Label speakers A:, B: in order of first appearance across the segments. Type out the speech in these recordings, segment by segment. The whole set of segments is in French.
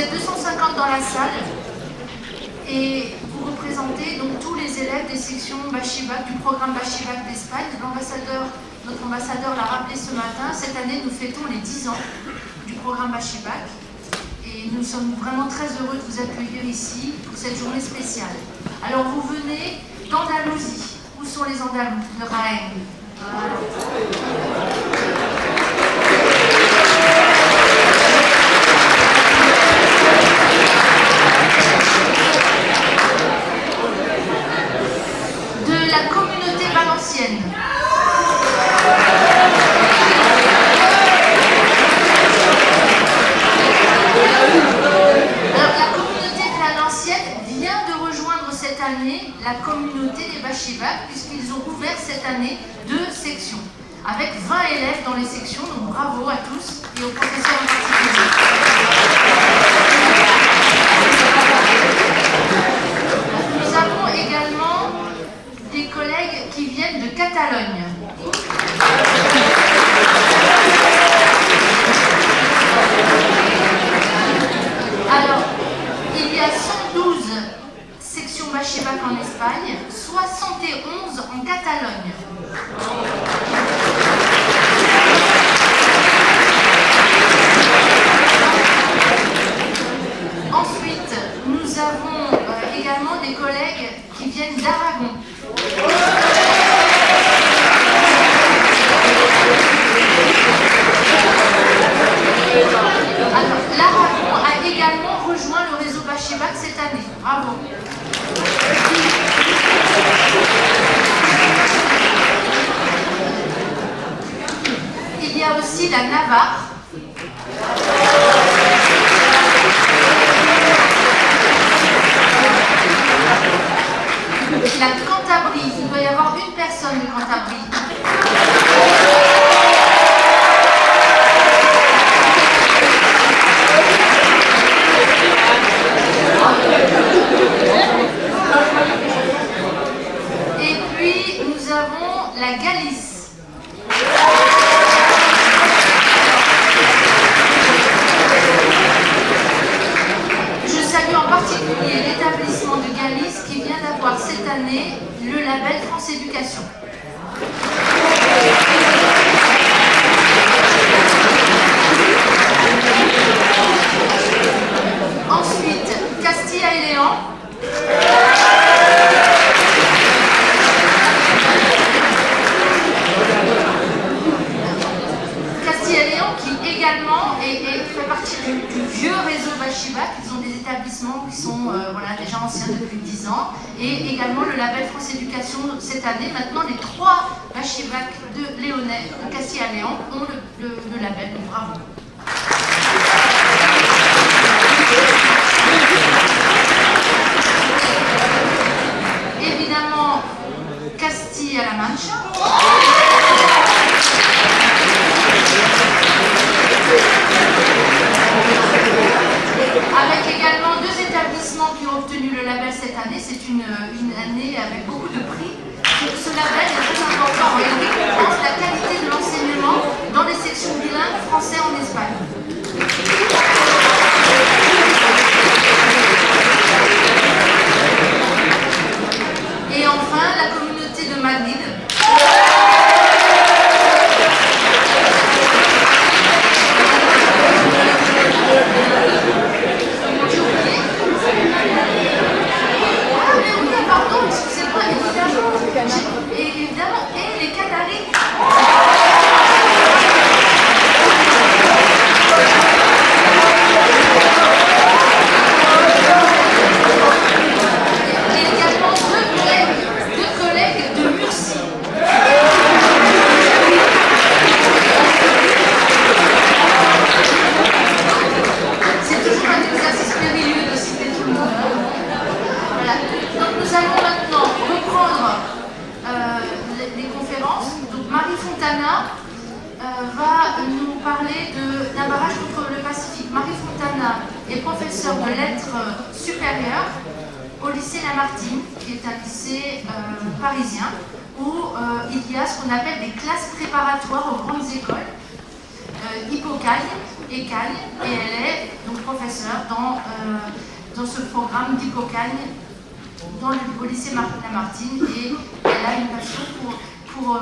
A: êtes 250 dans la salle et vous représentez donc tous les élèves des sections Bachibac, du programme Bachibac d'Espagne. Notre ambassadeur l'a rappelé ce matin, cette année nous fêtons les 10 ans du programme Bachibac et nous sommes vraiment très heureux de vous accueillir ici pour cette journée spéciale. Alors vous venez d'Andalousie. Où sont les Andalous de Jaén? De la communauté valencienne. Alors la communauté valencienne vient de rejoindre cette année la communauté des Bachibac puisqu'ils ont ouvert cette année 2 sections avec 20 élèves dans les sections, donc bravo à tous et aux professeurs en particulier. Nous avons également des collègues qui viennent de Catalogne. Alors, il y a 112 sections Bachibac en Espagne, 71 en Catalogne. Ensuite, nous avons également des collègues qui viennent d'Aragon. Alors, l'Aragon a également rejoint le réseau Bachibac cette année. Bravo. Il y a aussi la Navarre. La Cantabrie. Il doit y avoir une personne de Cantabrie. Et puis nous avons la Galice. Je salue en particulier l'établissement de Galice qui vient d'avoir cette année le label France Éducation. Ensuite, Castilla et Léon. Castilla et Léon qui également fait partie du vieux réseau Bachibac. Ils ont des établissements qui sont déjà anciens depuis 10 ans. Et également le label France Éducation cette année. Maintenant, les 3 Bachibac de Léonais, de Castilla et Léon, ont le label. Donc bravo. Évidemment, Castilla-La Mancha. Avec également 2 établissements qui ont obtenu le label cette année. C'est une année avec beaucoup de prix. Ce label est très important et il récompense la qualité de l'enseignement dans les sections bilingues français en Espagne. Et enfin, la communauté de Madrid. Pardon, excusez-moi, évidemment, et les Canaries. Et également 2 collègues de Murcie. C'est toujours un exercice périlleux de citer tout le monde. Voilà. Donc nous allons maintenant reprendre les conférences. Donc Marie Fontana va nous parler d'un barrage contre le Pacifique. Marie Fontana est professeure de lettres supérieures au lycée Lamartine, qui est un lycée parisien, où il y a ce qu'on appelle des classes préparatoires aux grandes écoles, Hippocagne, Écagne, et elle est donc professeure dans ce programme d'Hypocagne au lycée Lamartine, et elle a une passion pour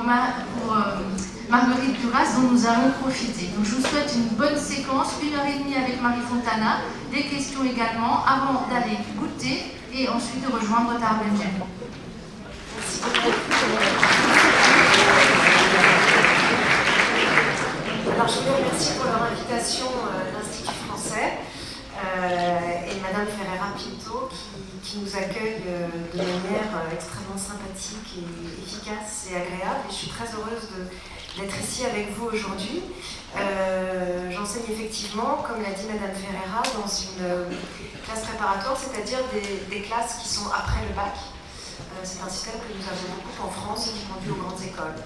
A: Marguerite Duras, dont nous allons profiter. Donc je vous souhaite une bonne séquence, 1h30 avec Marie Fontana, des questions également, avant d'aller goûter et ensuite de rejoindre Tarbenjen.
B: Alors je voulais remercier pour leur invitation l'Institut français et Madame Ferreira Pinto qui nous accueille de manière extrêmement sympathique et efficace et agréable. Et je suis très heureuse d'être ici avec vous aujourd'hui. J'enseigne effectivement, comme l'a dit Madame Ferreira, dans une classe préparatoire, c'est-à-dire des classes qui sont après le bac. C'est un système que nous avons beaucoup en France et qui conduit aux grandes écoles.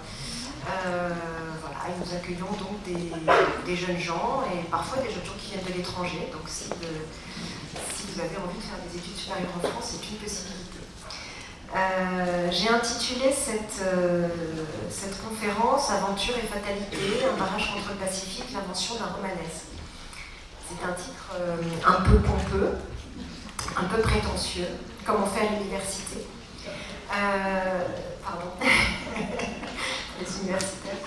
B: Voilà, et nous accueillons donc des jeunes gens et parfois des jeunes gens qui viennent de l'étranger. Donc si vous avez envie de faire des études supérieures en France, c'est une possibilité. J'ai intitulé cette conférence « Aventure et fatalité, un barrage contre le Pacifique, l'invention d'un romanesque ». C'est un titre un peu pompeux, un peu prétentieux, comme on fait à l'université. Pardon. Les universitaires.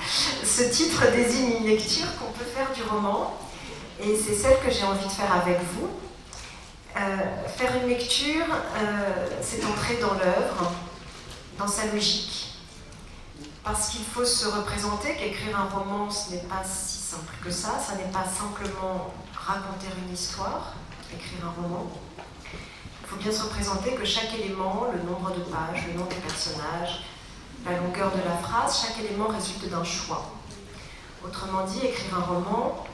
B: Ce titre désigne une lecture qu'on peut faire du roman, et c'est celle que j'ai envie de faire avec vous. Faire une lecture, c'est entrer dans l'œuvre, dans sa logique. Parce qu'il faut se représenter qu'écrire un roman, ce n'est pas si simple que ça. Ça n'est pas simplement raconter une histoire, écrire un roman. Il faut bien se représenter que chaque élément, le nombre de pages, le nom des personnages, la longueur de la phrase, chaque élément résulte d'un choix. Autrement dit, écrire un roman,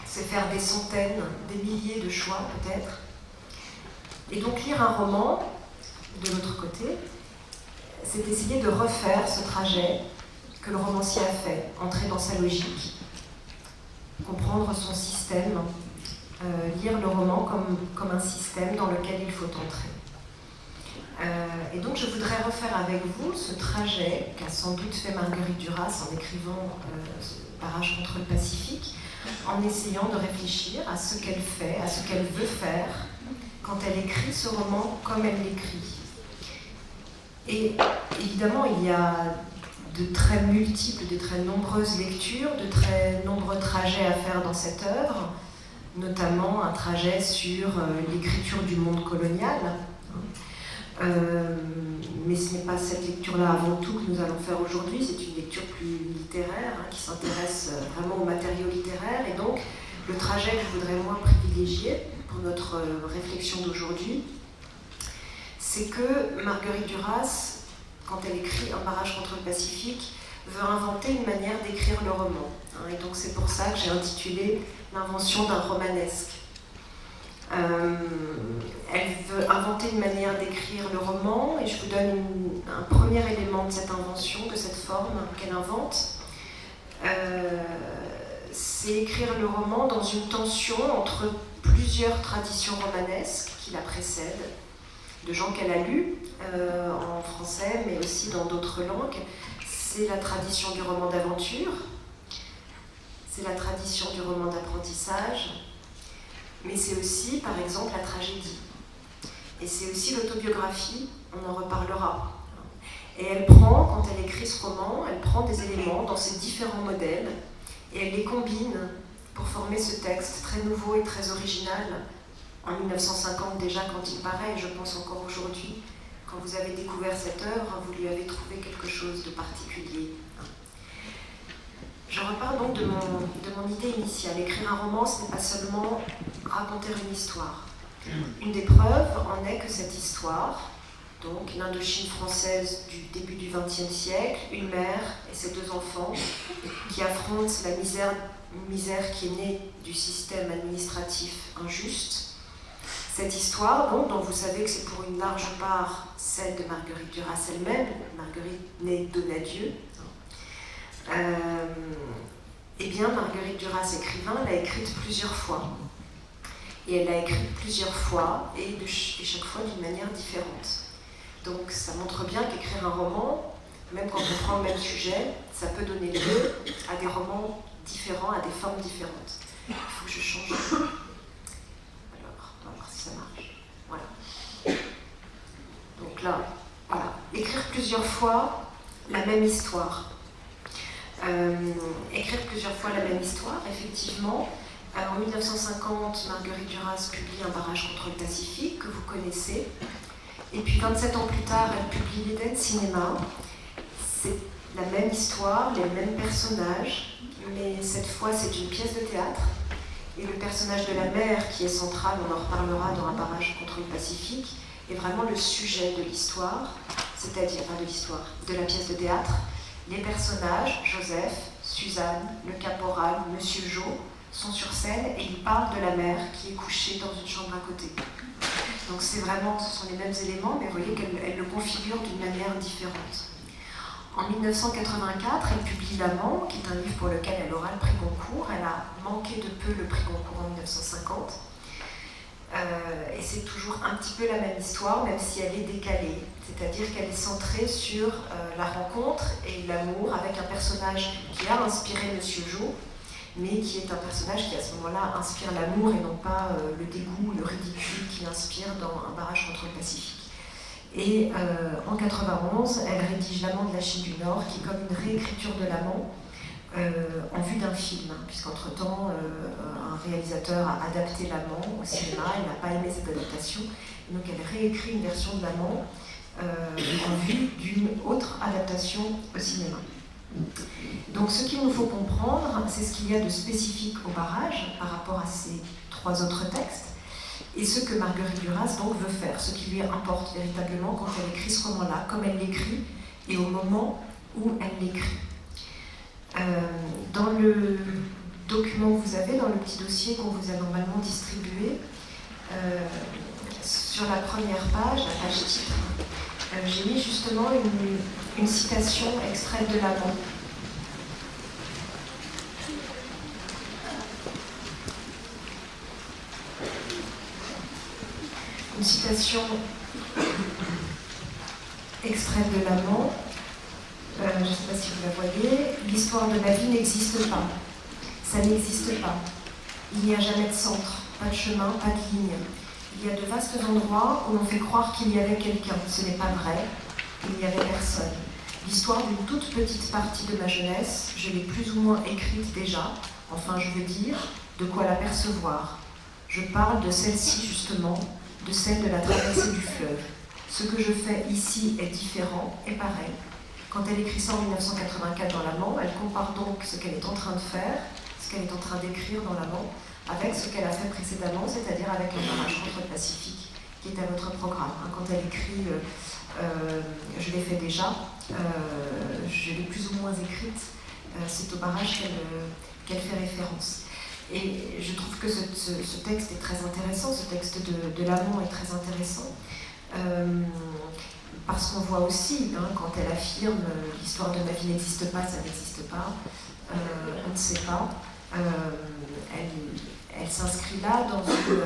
B: c'est faire des centaines, des milliers de choix peut-être. Et donc lire un roman, de l'autre côté, c'est essayer de refaire ce trajet que le romancier a fait, entrer dans sa logique, comprendre son système, lire le roman comme un système dans lequel il faut entrer. Et donc je voudrais refaire avec vous ce trajet qu'a sans doute fait Marguerite Duras en écrivant Barrage contre le Pacifique, en essayant de réfléchir à ce qu'elle fait, à ce qu'elle veut faire quand elle écrit ce roman comme elle l'écrit. Et évidemment, il y a de très multiples, de très nombreuses lectures, de très nombreux trajets à faire dans cette œuvre, notamment un trajet sur l'écriture du monde colonial. Mais ce n'est pas cette lecture-là avant tout que nous allons faire aujourd'hui, c'est une lecture plus littéraire, qui s'intéresse vraiment aux matériaux littéraires, et donc le trajet que je voudrais moi privilégier pour notre réflexion d'aujourd'hui, c'est que Marguerite Duras, quand elle écrit Un barrage contre le Pacifique, veut inventer une manière d'écrire le roman. Et donc c'est pour ça que j'ai intitulé L'invention d'un romanesque. Elle veut inventer une manière d'écrire le roman, et je vous donne un premier élément de cette invention, de cette forme qu'elle invente. C'est écrire le roman dans une tension entre plusieurs traditions romanesques qui la précèdent, de gens qu'elle a lus en français, mais aussi dans d'autres langues. C'est la tradition du roman d'aventure, c'est la tradition du roman d'apprentissage, mais c'est aussi, par exemple, la tragédie. Et c'est aussi l'autobiographie, on en reparlera. Et elle prend, quand elle écrit ce roman, elle prend des éléments dans ces différents modèles et elle les combine pour former ce texte très nouveau et très original. En 1950 déjà, quand il paraît, et je pense encore aujourd'hui, quand vous avez découvert cette œuvre, vous lui avez trouvé quelque chose de particulier. Je repars donc de mon idée initiale. Écrire un roman, ce n'est pas seulement raconter une histoire. Une des preuves en est que cette histoire, donc l'Indochine française du début du XXe siècle, une mère et ses deux enfants qui affrontent la misère qui est née du système administratif injuste. Cette histoire, donc, dont vous savez que c'est pour une large part celle de Marguerite Duras elle-même, Marguerite née Donadieu, eh bien, Marguerite Duras, écrivain, l'a écrite plusieurs fois. Et elle l'a écrite plusieurs fois, et chaque fois d'une manière différente. Donc ça montre bien qu'écrire un roman, même quand on prend le même sujet, ça peut donner lieu à des romans différents, à des formes différentes. Il faut que je change. Alors, on va voir si ça marche. Voilà. Donc là, voilà. Écrire plusieurs fois la même histoire. Écrire plusieurs fois la même histoire, effectivement. En 1950, Marguerite Duras publie Un barrage contre le Pacifique, que vous connaissez. Et puis 27 ans plus tard, elle publie L'Éden Cinéma. C'est la même histoire, les mêmes personnages, mais cette fois c'est une pièce de théâtre. Et le personnage de la mère, qui est central, on en reparlera dans Un barrage contre le Pacifique, est vraiment le sujet de l'histoire, c'est-à-dire, pas de l'histoire, de la pièce de théâtre. Les personnages, Joseph, Suzanne, le caporal, Monsieur Jo, sont sur scène et ils parlent de la mère qui est couchée dans une chambre à côté. Donc c'est vraiment, ce sont les mêmes éléments, mais vous voyez qu'elle le configure d'une manière différente. En 1984, elle publie L'Amant, qui est un livre pour lequel elle aura le prix Goncourt. Elle a manqué de peu le prix Goncourt en 1950. Et c'est toujours un petit peu la même histoire, même si elle est décalée. C'est-à-dire qu'elle est centrée sur la rencontre et l'amour avec un personnage qui a inspiré Monsieur Jo, mais qui est un personnage qui à ce moment-là inspire l'amour et non pas le dégoût, le ridicule qu'il inspire dans Un barrage contre le Pacifique. Et en 91, elle rédige L'Amant de la Chine du Nord, qui est comme une réécriture de L'Amant en vue d'un film, puisqu'entre-temps, un réalisateur a adapté L'Amant au cinéma, il n'a pas aimé cette adaptation, et donc elle réécrit une version de L'Amant en vue d'une autre adaptation au cinéma. Donc ce qu'il nous faut comprendre, c'est ce qu'il y a de spécifique au barrage par rapport à ces trois autres textes, et ce que Marguerite Duras donc veut faire, ce qui lui importe véritablement quand elle écrit ce roman-là, comme elle l'écrit et au moment où elle l'écrit. Dans le document que vous avez, dans le petit dossier qu'on vous a normalement distribué, sur la première page, la page titre, j'ai mis justement une citation extraite de L'Amant. Une citation extraite de L'Amant. Je ne sais pas si vous la voyez. L'histoire de la vie n'existe pas. Ça n'existe pas. Il n'y a jamais de centre, pas de chemin, pas de ligne. Il y a de vastes endroits où l'on fait croire qu'il y avait quelqu'un. Ce n'est pas vrai. Il n'y avait personne. L'histoire d'une toute petite partie de ma jeunesse, je l'ai plus ou moins écrite déjà. Enfin, je veux dire, de quoi l'apercevoir. Je parle de celle-ci justement, de celle de la traversée du fleuve. Ce que je fais ici est différent et pareil. Quand elle écrit ça en 1984 dans L'Amant, elle compare donc ce qu'elle est en train de faire, ce qu'elle est en train d'écrire dans L'Amant, avec ce qu'elle a fait précédemment, c'est-à-dire avec Un barrage contre le Pacifique, qui est à votre programme. Quand elle écrit je l'ai fait déjà, je l'ai plus ou moins écrite, c'est au barrage qu'elle fait référence. Et je trouve que ce texte est très intéressant, ce texte de L'Amant est très intéressant, parce qu'on voit aussi, quand elle affirme « l'histoire de ma vie n'existe pas, ça n'existe pas », on ne sait pas, elle s'inscrit là dans une,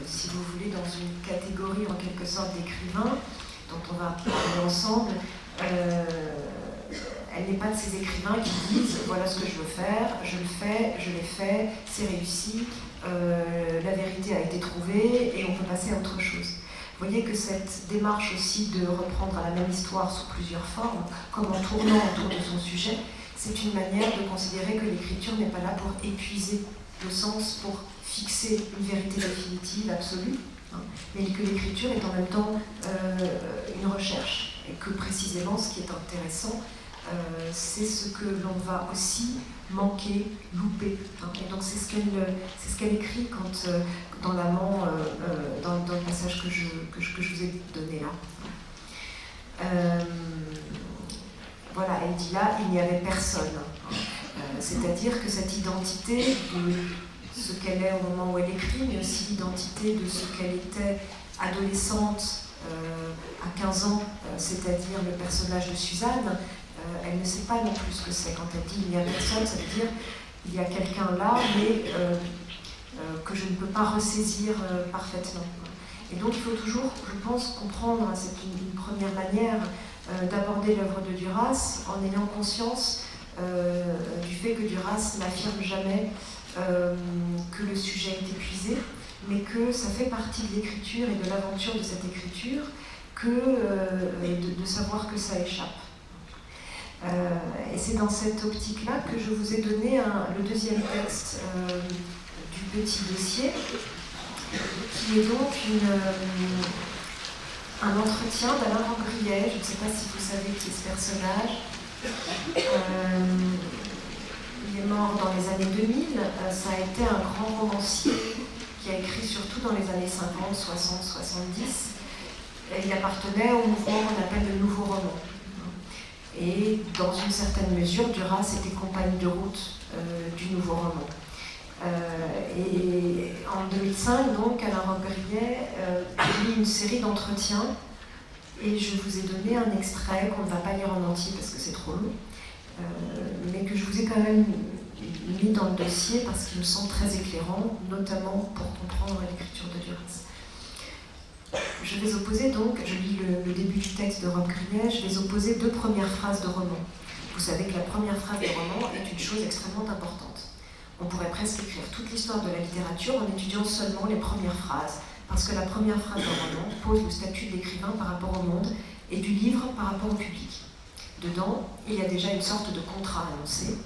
B: si vous voulez, dans une catégorie en quelque sorte d'écrivains dont on va parler ensemble. Elle n'est pas de ces écrivains qui disent « voilà ce que je veux faire, je le fais, je l'ai fait, c'est réussi, la vérité a été trouvée et on peut passer à autre chose ». Vous voyez que cette démarche aussi de reprendre la même histoire sous plusieurs formes, comme en tournant autour de son sujet, c'est une manière de considérer que l'écriture n'est pas là pour épuiser le sens, pour fixer une vérité définitive, absolue, mais que l'écriture est en même temps une recherche, et que précisément ce qui est intéressant, c'est ce que l'on va aussi manquer, louper. Et donc c'est ce qu'elle écrit quand, dans L'Amant, dans le passage que je vous ai donné là. Voilà, elle dit là, il n'y avait personne. C'est-à-dire que cette identité de ce qu'elle est au moment où elle écrit, mais aussi l'identité de ce qu'elle était adolescente à 15 ans, c'est-à-dire le personnage de Suzanne, elle ne sait pas non plus ce que c'est. Quand elle dit il n'y a personne, ça veut dire il y a quelqu'un là, mais que je ne peux pas ressaisir parfaitement. Et donc il faut toujours, je pense, comprendre, c'est une première manière d'aborder l'œuvre de Duras en ayant conscience du fait que Duras n'affirme jamais que le sujet est épuisé, mais que ça fait partie de l'écriture et de l'aventure de cette écriture que de savoir que ça échappe. Et c'est dans cette optique-là que je vous ai donné le deuxième texte du petit dossier, qui est donc un entretien d'Alain Rogriet. Je ne sais pas si vous savez qui est ce personnage. Il est mort dans les années 2000. Ça a été un grand romancier qui a écrit surtout dans les années 50, 60, 70. Et il appartenait au mouvement qu'on appelle le nouveau roman. Et dans une certaine mesure, Duras était compagne de route du nouveau roman. Et en 2005, donc, Alain Rogriet publie une série d'entretiens, et je vous ai donné un extrait qu'on ne va pas lire en entier parce que c'est trop long, mais que je vous ai quand même mis dans le dossier parce qu'il me semble très éclairant, notamment pour comprendre l'écriture de Duras. Je vais opposer donc, je lis le début du texte de Rogriet, je vais opposer deux premières phrases de roman. Vous savez que la première phrase de roman est une chose extrêmement importante. On pourrait presque écrire toute l'histoire de la littérature en étudiant seulement les premières phrases, parce que la première phrase d'un roman pose le statut de l'écrivain par rapport au monde et du livre par rapport au public. Dedans, il y a déjà une sorte de contrat annoncé,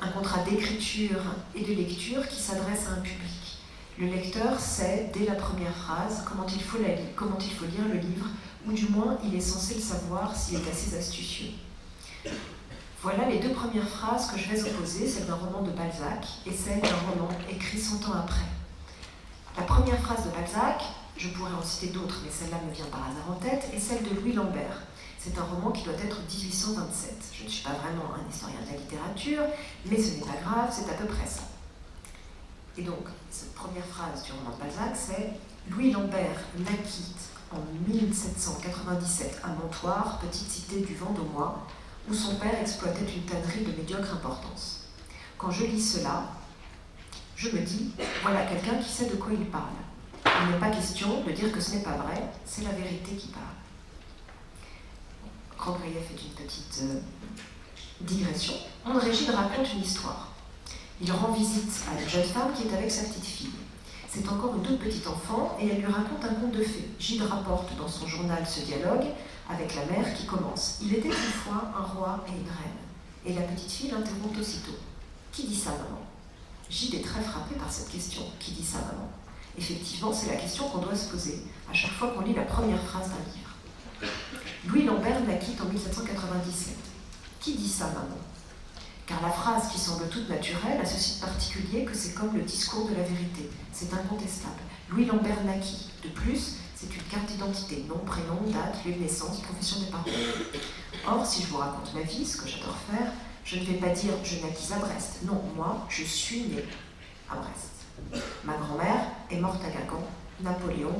B: un contrat d'écriture et de lecture qui s'adresse à un public. Le lecteur sait, dès la première phrase, comment il faut lire le livre, ou du moins il est censé le savoir s'il est assez astucieux. Voilà les deux premières phrases que je vais opposer, celle d'un roman de Balzac et celle d'un roman écrit 100 ans après. La première phrase de Balzac, je pourrais en citer d'autres, mais celle-là me vient par hasard en tête, est celle de Louis Lambert. C'est un roman qui doit être 1827. Je ne suis pas vraiment un historien de la littérature, mais ce n'est pas grave, c'est à peu près ça. Et donc, cette première phrase du roman de Balzac, c'est « Louis Lambert naquit en 1797 à Montoire, petite cité du Vendômois, où son père exploitait une tannerie de médiocre importance. Quand je lis cela, je me dis, voilà quelqu'un qui sait de quoi il parle. Il n'est pas question de dire que ce n'est pas vrai, c'est la vérité qui parle. » Rogriet fait une petite digression. André Gide raconte une histoire. Il rend visite à une jeune femme qui est avec sa petite fille. C'est encore une toute petite enfant et elle lui raconte un conte de fées. Gide rapporte dans son journal ce dialogue avec la mère qui commence. Il était une fois un roi et une reine. Et la petite fille l'interrompt aussitôt. Qui dit ça, maman? Gide est très frappé par cette question. Qui dit ça, maman? Effectivement, c'est la question qu'on doit se poser à chaque fois qu'on lit la première phrase d'un livre. Louis Lambert naquit en 1797. Qui dit ça, maman? Car la phrase qui semble toute naturelle a ce site particulier que c'est comme le discours de la vérité. C'est incontestable. Louis Lambert naquit. De plus, c'est une carte d'identité, nom, prénom, date, lieu de naissance, profession des parents. Or, si je vous raconte ma vie, ce que j'adore faire, je ne vais pas dire « je naquis à Brest ». Non, moi, je suis née à Brest. Ma grand-mère est morte à Guingamp. Napoléon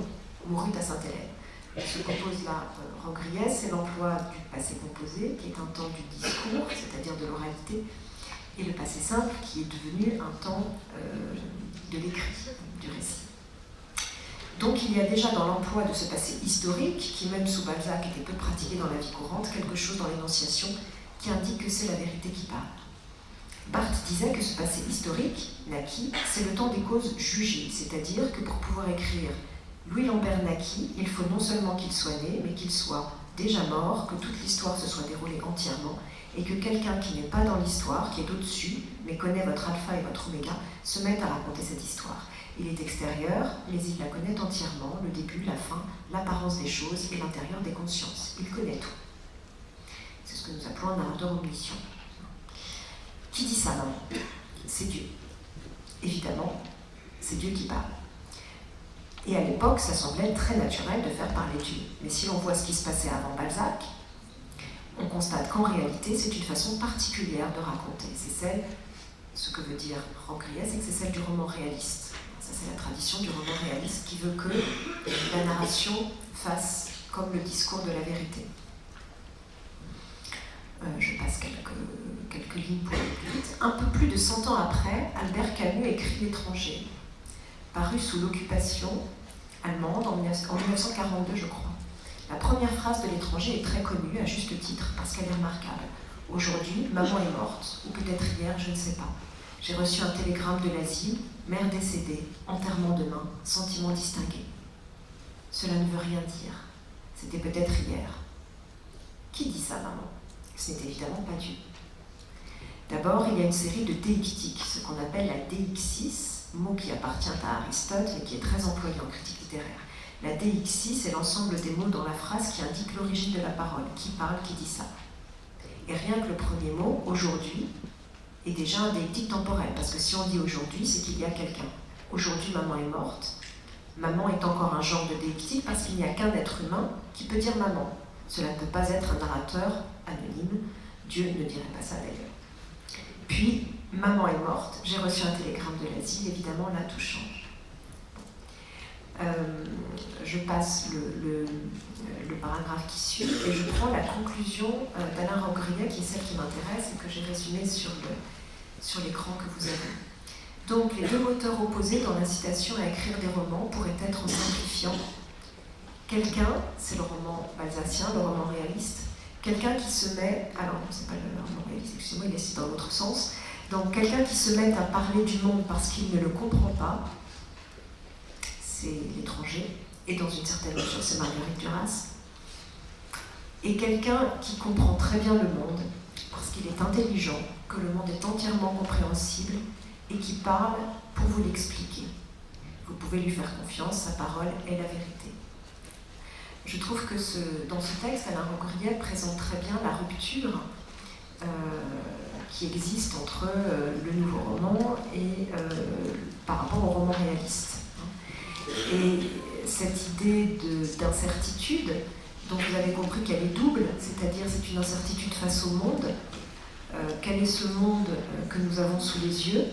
B: mourut à Sainte-Hélène. Ce qu'oppose là Rogriet, c'est l'emploi du passé composé, qui est un temps du discours, c'est-à-dire de l'oralité, et le passé simple, qui est devenu un temps de l'écrit, du récit. Donc il y a déjà dans l'emploi de ce passé historique, qui même sous Balzac était peu pratiqué dans la vie courante, quelque chose dans l'énonciation qui indique que c'est la vérité qui parle. Barthes disait que ce passé historique, naquit, c'est le temps des causes jugées, c'est-à-dire que pour pouvoir écrire Louis Lambert naquit, il faut non seulement qu'il soit né, mais qu'il soit déjà mort, que toute l'histoire se soit déroulée entièrement, et que quelqu'un qui n'est pas dans l'histoire, qui est au-dessus, mais connaît votre alpha et votre oméga, se mette à raconter cette histoire. Il est extérieur, mais il la connaît entièrement, le début, la fin, l'apparence des choses et l'intérieur des consciences. Il connaît tout. C'est ce que nous appelons un narrateur omniscient. Qui dit ça, maman? C'est Dieu. Évidemment, c'est Dieu qui parle. Et à l'époque, ça semblait très naturel de faire parler Dieu. Mais si l'on voit ce qui se passait avant Balzac, on constate qu'en réalité, c'est une façon particulière de raconter. C'est celle, ce que veut dire Rogriet, c'est que c'est celle du roman réaliste. Ça, c'est la tradition du roman réaliste qui veut que la narration fasse comme le discours de la vérité. Je passe quelques lignes pour aller plus vite. Un peu plus de 100 ans après, Albert Camus écrit L'Étranger, paru sous l'occupation allemande en 1942, je crois. La première phrase de L'Étranger est très connue, à juste titre, parce qu'elle est remarquable. Aujourd'hui, maman est morte, ou peut-être hier, je ne sais pas. J'ai reçu un télégramme de l'asile, mère décédée, enterrement demain, sentiment distingué. Cela ne veut rien dire. C'était peut-être hier. Qui dit ça, maman? Ce n'est évidemment pas Dieu. D'abord, il y a une série de déictiques, ce qu'on appelle la déixis, mot qui appartient à Aristote et qui est très employé en critique littéraire. La déixis est l'ensemble des mots dans la phrase qui indique l'origine de la parole. Qui parle, qui dit ça? Et rien que le premier mot, aujourd'hui, est déjà un déictique temporel, parce que si on dit aujourd'hui, c'est qu'il y a quelqu'un. Aujourd'hui, maman est morte. Maman est encore un genre de déictique parce qu'il n'y a qu'un être humain qui peut dire maman. Cela ne peut pas être un narrateur anonyme. Dieu ne dirait pas ça d'ailleurs. Puis, maman est morte, j'ai reçu un télégramme de l'asile, évidemment là tout change. Je passe le paragraphe qui suit et je prends la conclusion d'Alain Robbe-Grillet, qui est celle qui m'intéresse et que j'ai résumée sur l'écran que vous avez. Donc, les deux moteurs opposés dans l'incitation à écrire des romans pourraient être, en simplifiant, quelqu'un, c'est le roman alsacien, le roman réaliste, quelqu'un qui se met, alors non, c'est pas le roman réaliste, excusez-moi, il est dans l'autre sens, donc quelqu'un qui se met à parler du monde parce qu'il ne le comprend pas, c'est l'étranger, et dans une certaine mesure, c'est Marguerite Duras, et quelqu'un qui comprend très bien le monde, parce qu'il est intelligent, que le monde est entièrement compréhensible, et qui parle pour vous l'expliquer. Vous pouvez lui faire confiance, sa parole est la vérité. Je trouve que dans ce texte, Alain Robbe-Grillet présente très bien la rupture qui existe entre le nouveau roman et par rapport au roman réaliste. Et cette idée d'incertitude, dont vous avez compris qu'elle est double, c'est-à-dire c'est une incertitude face au monde. Quel est ce monde que nous avons sous les yeux?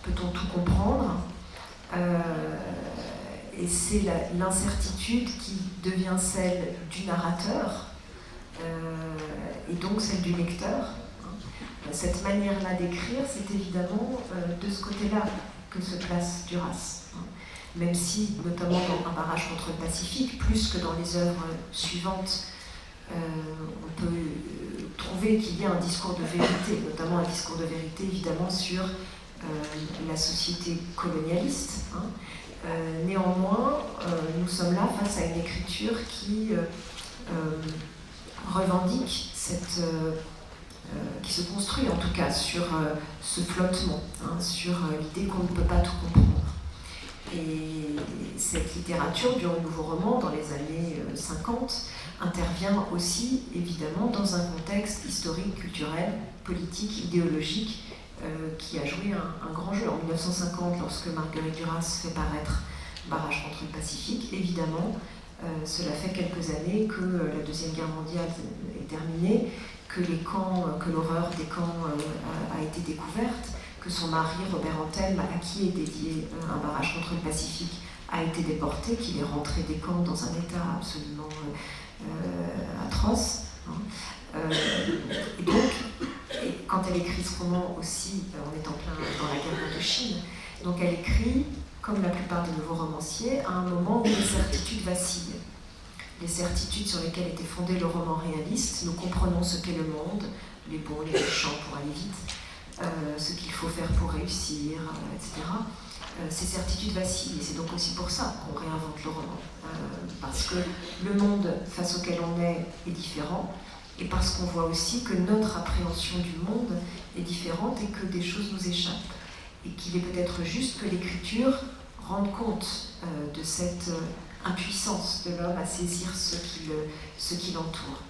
B: Peut-on tout comprendre? Et c'est l'incertitude qui devient celle du narrateur et donc celle du lecteur. Cette manière-là d'écrire, c'est évidemment de ce côté-là que se place Duras. Même si, notamment dans Un barrage contre le Pacifique, plus que dans les œuvres suivantes, on peut trouver qu'il y a un discours de vérité, notamment un discours de vérité évidemment sur la société colonialiste. Néanmoins, nous sommes là face à une écriture qui revendique qui se construit en tout cas sur ce flottement, sur l'idée qu'on ne peut pas tout comprendre. Et cette littérature du nouveau roman, dans les années 50, intervient aussi évidemment dans un contexte historique, culturel, politique, idéologique, qui a joué un grand jeu. En 1950, lorsque Marguerite Duras fait paraître Barrage contre le Pacifique, évidemment, cela fait quelques années que la Deuxième Guerre mondiale est terminée, que l'horreur des camps a été découverte, que son mari, Robert Antelme, à qui est dédié un barrage contre le Pacifique, a été déporté, qu'il est rentré des camps dans un état absolument atroce. Et donc, quand elle écrit ce roman aussi, on est en plein dans la guerre d'Indochine, donc elle écrit, comme la plupart des nouveaux romanciers, à un moment où les certitudes vacillent. Les certitudes sur lesquelles était fondé le roman réaliste, nous comprenons ce qu'est le monde, les bons, les méchants pour aller vite, ce qu'il faut faire pour réussir, etc. Ces certitudes vacillent, et c'est donc aussi pour ça qu'on réinvente le roman. Parce que le monde face auquel on est différent, et parce qu'on voit aussi que notre appréhension du monde est différente et que des choses nous échappent. Et qu'il est peut-être juste que l'écriture rende compte de cette impuissance de l'homme à saisir ce qui l'entoure.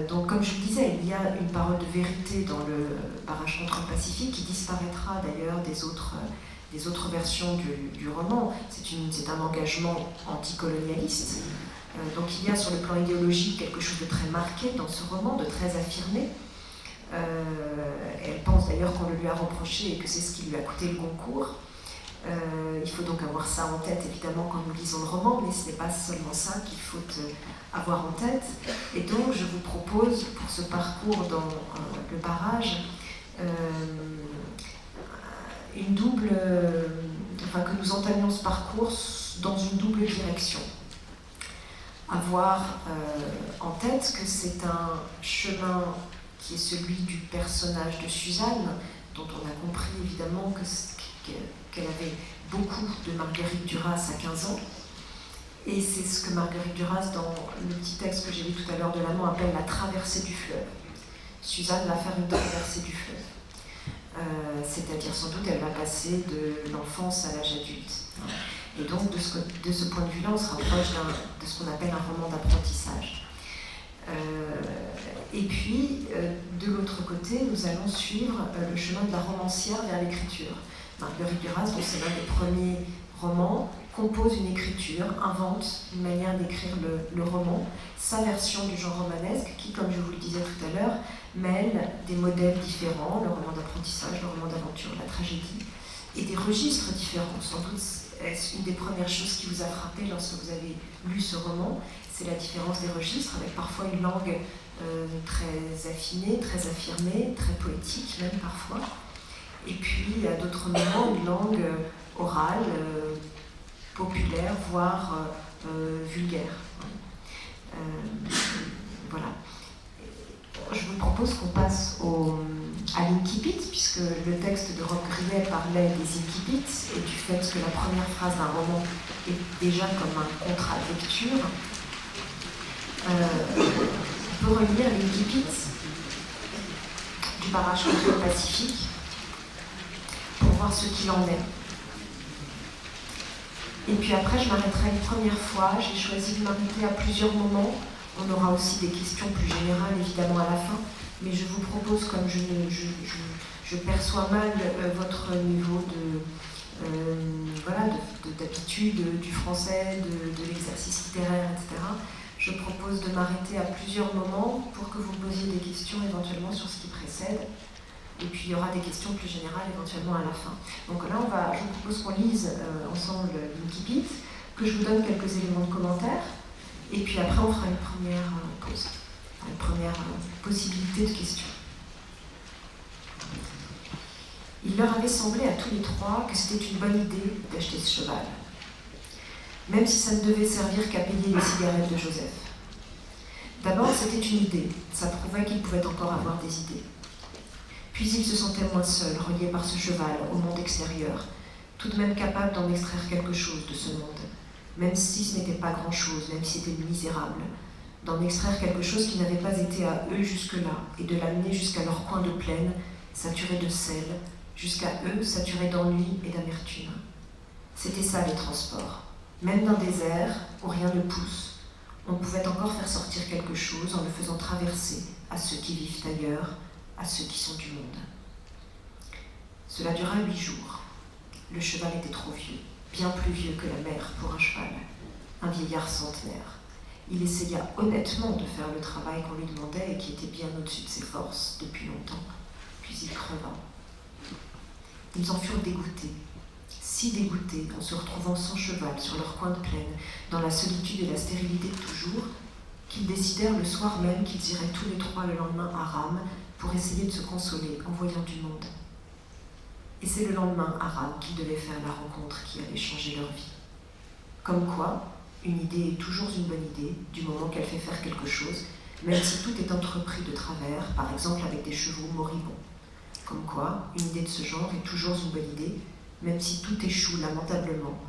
B: Donc, comme je le disais, il y a une parole de vérité dans le barrage contre le Pacifique qui disparaîtra d'ailleurs des autres versions du roman. C'est un engagement anticolonialiste. Donc il y a sur le plan idéologique quelque chose de très marqué dans ce roman, de très affirmé. Elle pense d'ailleurs qu'on le lui a reproché et que c'est ce qui lui a coûté le Goncourt. Il faut donc avoir ça en tête évidemment quand nous lisons le roman, mais ce n'est pas seulement ça qu'il faut avoir en tête. Et donc je vous propose pour ce parcours dans le barrage que nous entamions ce parcours dans une double direction. Avoir en tête que c'est un chemin qui est celui du personnage de Suzanne, dont on a compris évidemment qu'elle avait beaucoup de Marguerite Duras à 15 ans. Et c'est ce que Marguerite Duras, dans le petit texte que j'ai lu tout à l'heure de l'amant, appelle la traversée du fleuve. Suzanne va faire une traversée du fleuve. C'est-à-dire, sans doute, elle va passer de l'enfance à l'âge adulte. Et donc, de ce point de vue-là, on se rapproche de ce qu'on appelle un roman d'apprentissage. Et puis, de l'autre côté, nous allons suivre le chemin de la romancière vers l'écriture. Marguerite Duras, dont c'est l'un des premiers romans, compose une écriture, invente une manière d'écrire le roman, sa version du genre romanesque, qui, comme je vous le disais tout à l'heure, mêle des modèles différents, le roman d'apprentissage, le roman d'aventure, la tragédie, et des registres différents. Sans doute, une des premières choses qui vous a frappé lorsque vous avez lu ce roman, c'est la différence des registres, avec parfois une langue très affinée, très affirmée, très poétique même parfois, et puis à d'autres moments une langue orale, populaire, voire vulgaire. Voilà. Je vous propose qu'on passe à l'incipit, puisque le texte de Rob Grillet parlait des incipits et du fait que la première phrase d'un roman est déjà comme un contrat de lecture. On peut relire l'incipit du barrage contre le Pacifique pour voir ce qu'il en est. Et puis après, je m'arrêterai une première fois. J'ai choisi de m'arrêter à plusieurs moments. On aura aussi des questions plus générales, évidemment, à la fin. Mais je vous propose, comme je perçois mal votre niveau d'habitude du français, de l'exercice littéraire, etc., je propose de m'arrêter à plusieurs moments pour que vous me posiez des questions éventuellement sur ce qui précède. Et puis il y aura des questions plus générales éventuellement à la fin. Donc là, je vous propose qu'on lise ensemble l'incipit, que je vous donne quelques éléments de commentaire, et puis après on fera une première pause, une première possibilité de questions. Il leur avait semblé à tous les trois que c'était une bonne idée d'acheter ce cheval, même si ça ne devait servir qu'à payer les cigarettes de Joseph. D'abord, c'était une idée, ça prouvait qu'il pouvait encore avoir des idées. Puis il se sentait moins seul, relié par ce cheval au monde extérieur, tout de même capable d'en extraire quelque chose de ce monde, même si ce n'était pas grand-chose, même si c'était misérable, d'en extraire quelque chose qui n'avait pas été à eux jusque-là, et de l'amener jusqu'à leur coin de plaine, saturé de sel, jusqu'à eux saturés d'ennui et d'amertume. C'était ça les transports. Même d'un désert où rien ne pousse, on pouvait encore faire sortir quelque chose en le faisant traverser à ceux qui vivent ailleurs, à ceux qui sont du monde. Cela dura 8 jours. Le cheval était trop vieux, bien plus vieux que la mère pour un cheval, un vieillard centenaire. Il essaya honnêtement de faire le travail qu'on lui demandait et qui était bien au-dessus de ses forces depuis longtemps, puis il creva. Ils en furent dégoûtés, si dégoûtés en se retrouvant sans cheval sur leur coin de plaine, dans la solitude et la stérilité de toujours, qu'ils décidèrent le soir même qu'ils iraient tous les trois le lendemain à Rame pour essayer de se consoler en voyant du monde. Et c'est le lendemain à Rame qu'ils devaient faire la rencontre qui allait changer leur vie. Comme quoi, une idée est toujours une bonne idée, du moment qu'elle fait faire quelque chose, même si tout est entrepris de travers, par exemple avec des chevaux moribonds. Comme quoi, une idée de ce genre est toujours une bonne idée, même si tout échoue lamentablement,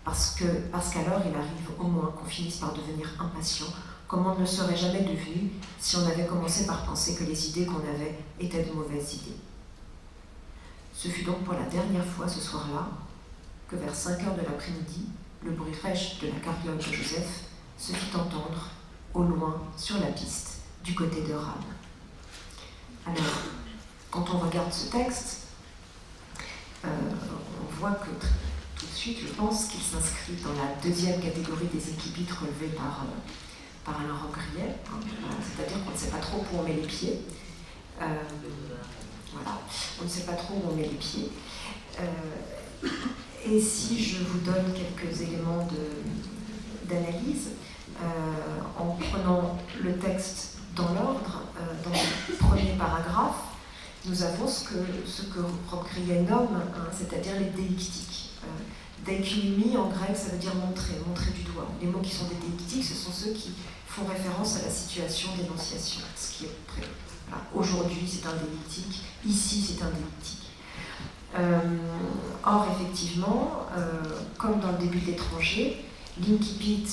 B: parce qu'alors il arrive au moins qu'on finisse par devenir impatient, comme on ne le serait jamais devenu si on avait commencé par penser que les idées qu'on avait étaient de mauvaises idées. Ce fut donc pour la dernière fois ce soir-là que vers 5 heures de l'après-midi, le bruit rêche de la carriole de Joseph se fit entendre au loin sur la piste du côté de Rame. Alors, quand on regarde ce texte, on voit que tout de suite, je pense qu'il s'inscrit dans la deuxième catégorie des incipits relevés par Alain Roquegrillet, c'est-à-dire qu'on ne sait pas trop où on met les pieds. Voilà, on ne sait pas trop où on met les pieds. Et si je vous donne quelques éléments d'analyse, en prenant le texte dans l'ordre, dans le premier paragraphe, nous avons ce que Roquegrillet nomme, c'est-à-dire les déictiques. Deikimi en grec, ça veut dire montrer du doigt. Les mots qui sont des déictiques, ce sont ceux qui font référence à la situation d'énonciation, ce qui est prêt. Voilà. Aujourd'hui, c'est un déictique, ici, c'est un déictique. Or, effectivement, comme dans le début de l'étranger, l'incipit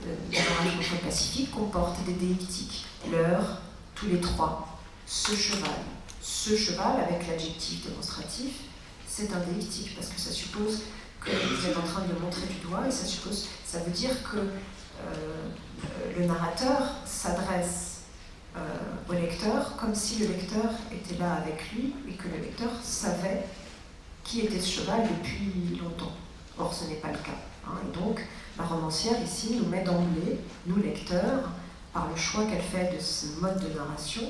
B: de l'orage contre le Pacifique comporte des déictiques. L'heure, tous les trois, ce cheval avec l'adjectif démonstratif, c'est un déictique parce que ça suppose que vous êtes en train de le montrer du doigt et ça veut dire que le narrateur s'adresse au lecteur comme si le lecteur était là avec lui et que le lecteur savait qui était ce cheval depuis longtemps. Or, ce n'est pas le cas. Et donc, la romancière ici nous met d'emblée, nous lecteurs, par le choix qu'elle fait de ce mode de narration,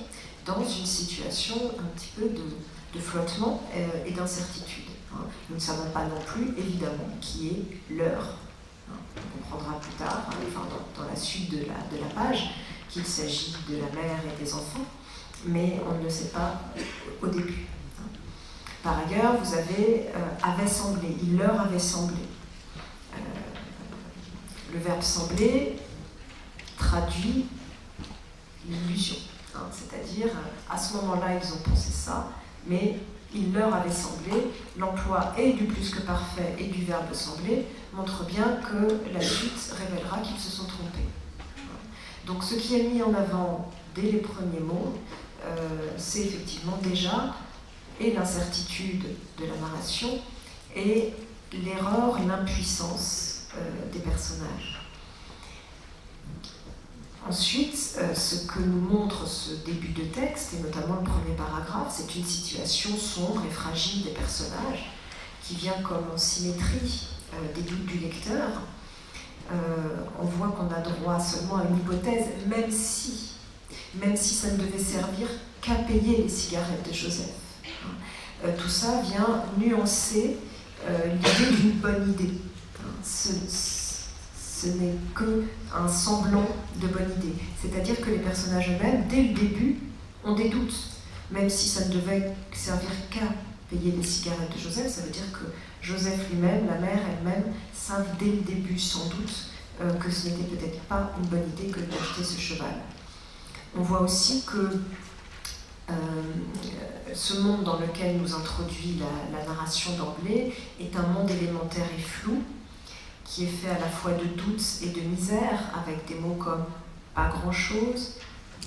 B: dans une situation un petit peu de flottement et d'incertitude. Nous ne savons pas non plus, évidemment, qui est l'heure. On comprendra plus tard, dans la suite de la page, qu'il s'agit de la mère et des enfants, mais on ne le sait pas au début. Par ailleurs, vous avez avait semblé, il leur avait semblé. Le verbe sembler traduit l'illusion, c'est-à-dire à ce moment-là ils ont pensé ça, mais il leur avait semblé. L'emploi et du plus que parfait et du verbe sembler montre bien que la suite révélera qu'ils se sont trompés. Donc ce qui est mis en avant dès les premiers mots, c'est effectivement déjà et l'incertitude de la narration et l'erreur, l'impuissance des personnages. Ensuite, ce que nous montre ce début de texte, et notamment le premier paragraphe, c'est une situation sombre et fragile des personnages qui vient comme en symétrie des doutes du lecteur. On voit qu'on a droit seulement à une hypothèse, même si ça ne devait servir qu'à payer les cigarettes de Joseph. Tout ça vient nuancer l'idée d'une bonne idée. Ce n'est qu'un semblant de bonne idée. C'est-à-dire que les personnages eux-mêmes, dès le début, ont des doutes. Même si ça ne devait servir qu'à payer les cigarettes de Joseph, ça veut dire que Joseph lui-même, la mère elle-même, savent dès le début sans doute que ce n'était peut-être pas une bonne idée que d'acheter ce cheval. On voit aussi que ce monde dans lequel nous introduit la narration d'emblée est un monde élémentaire et flou, qui est fait à la fois de doutes et de misère, avec des mots comme pas grand-chose,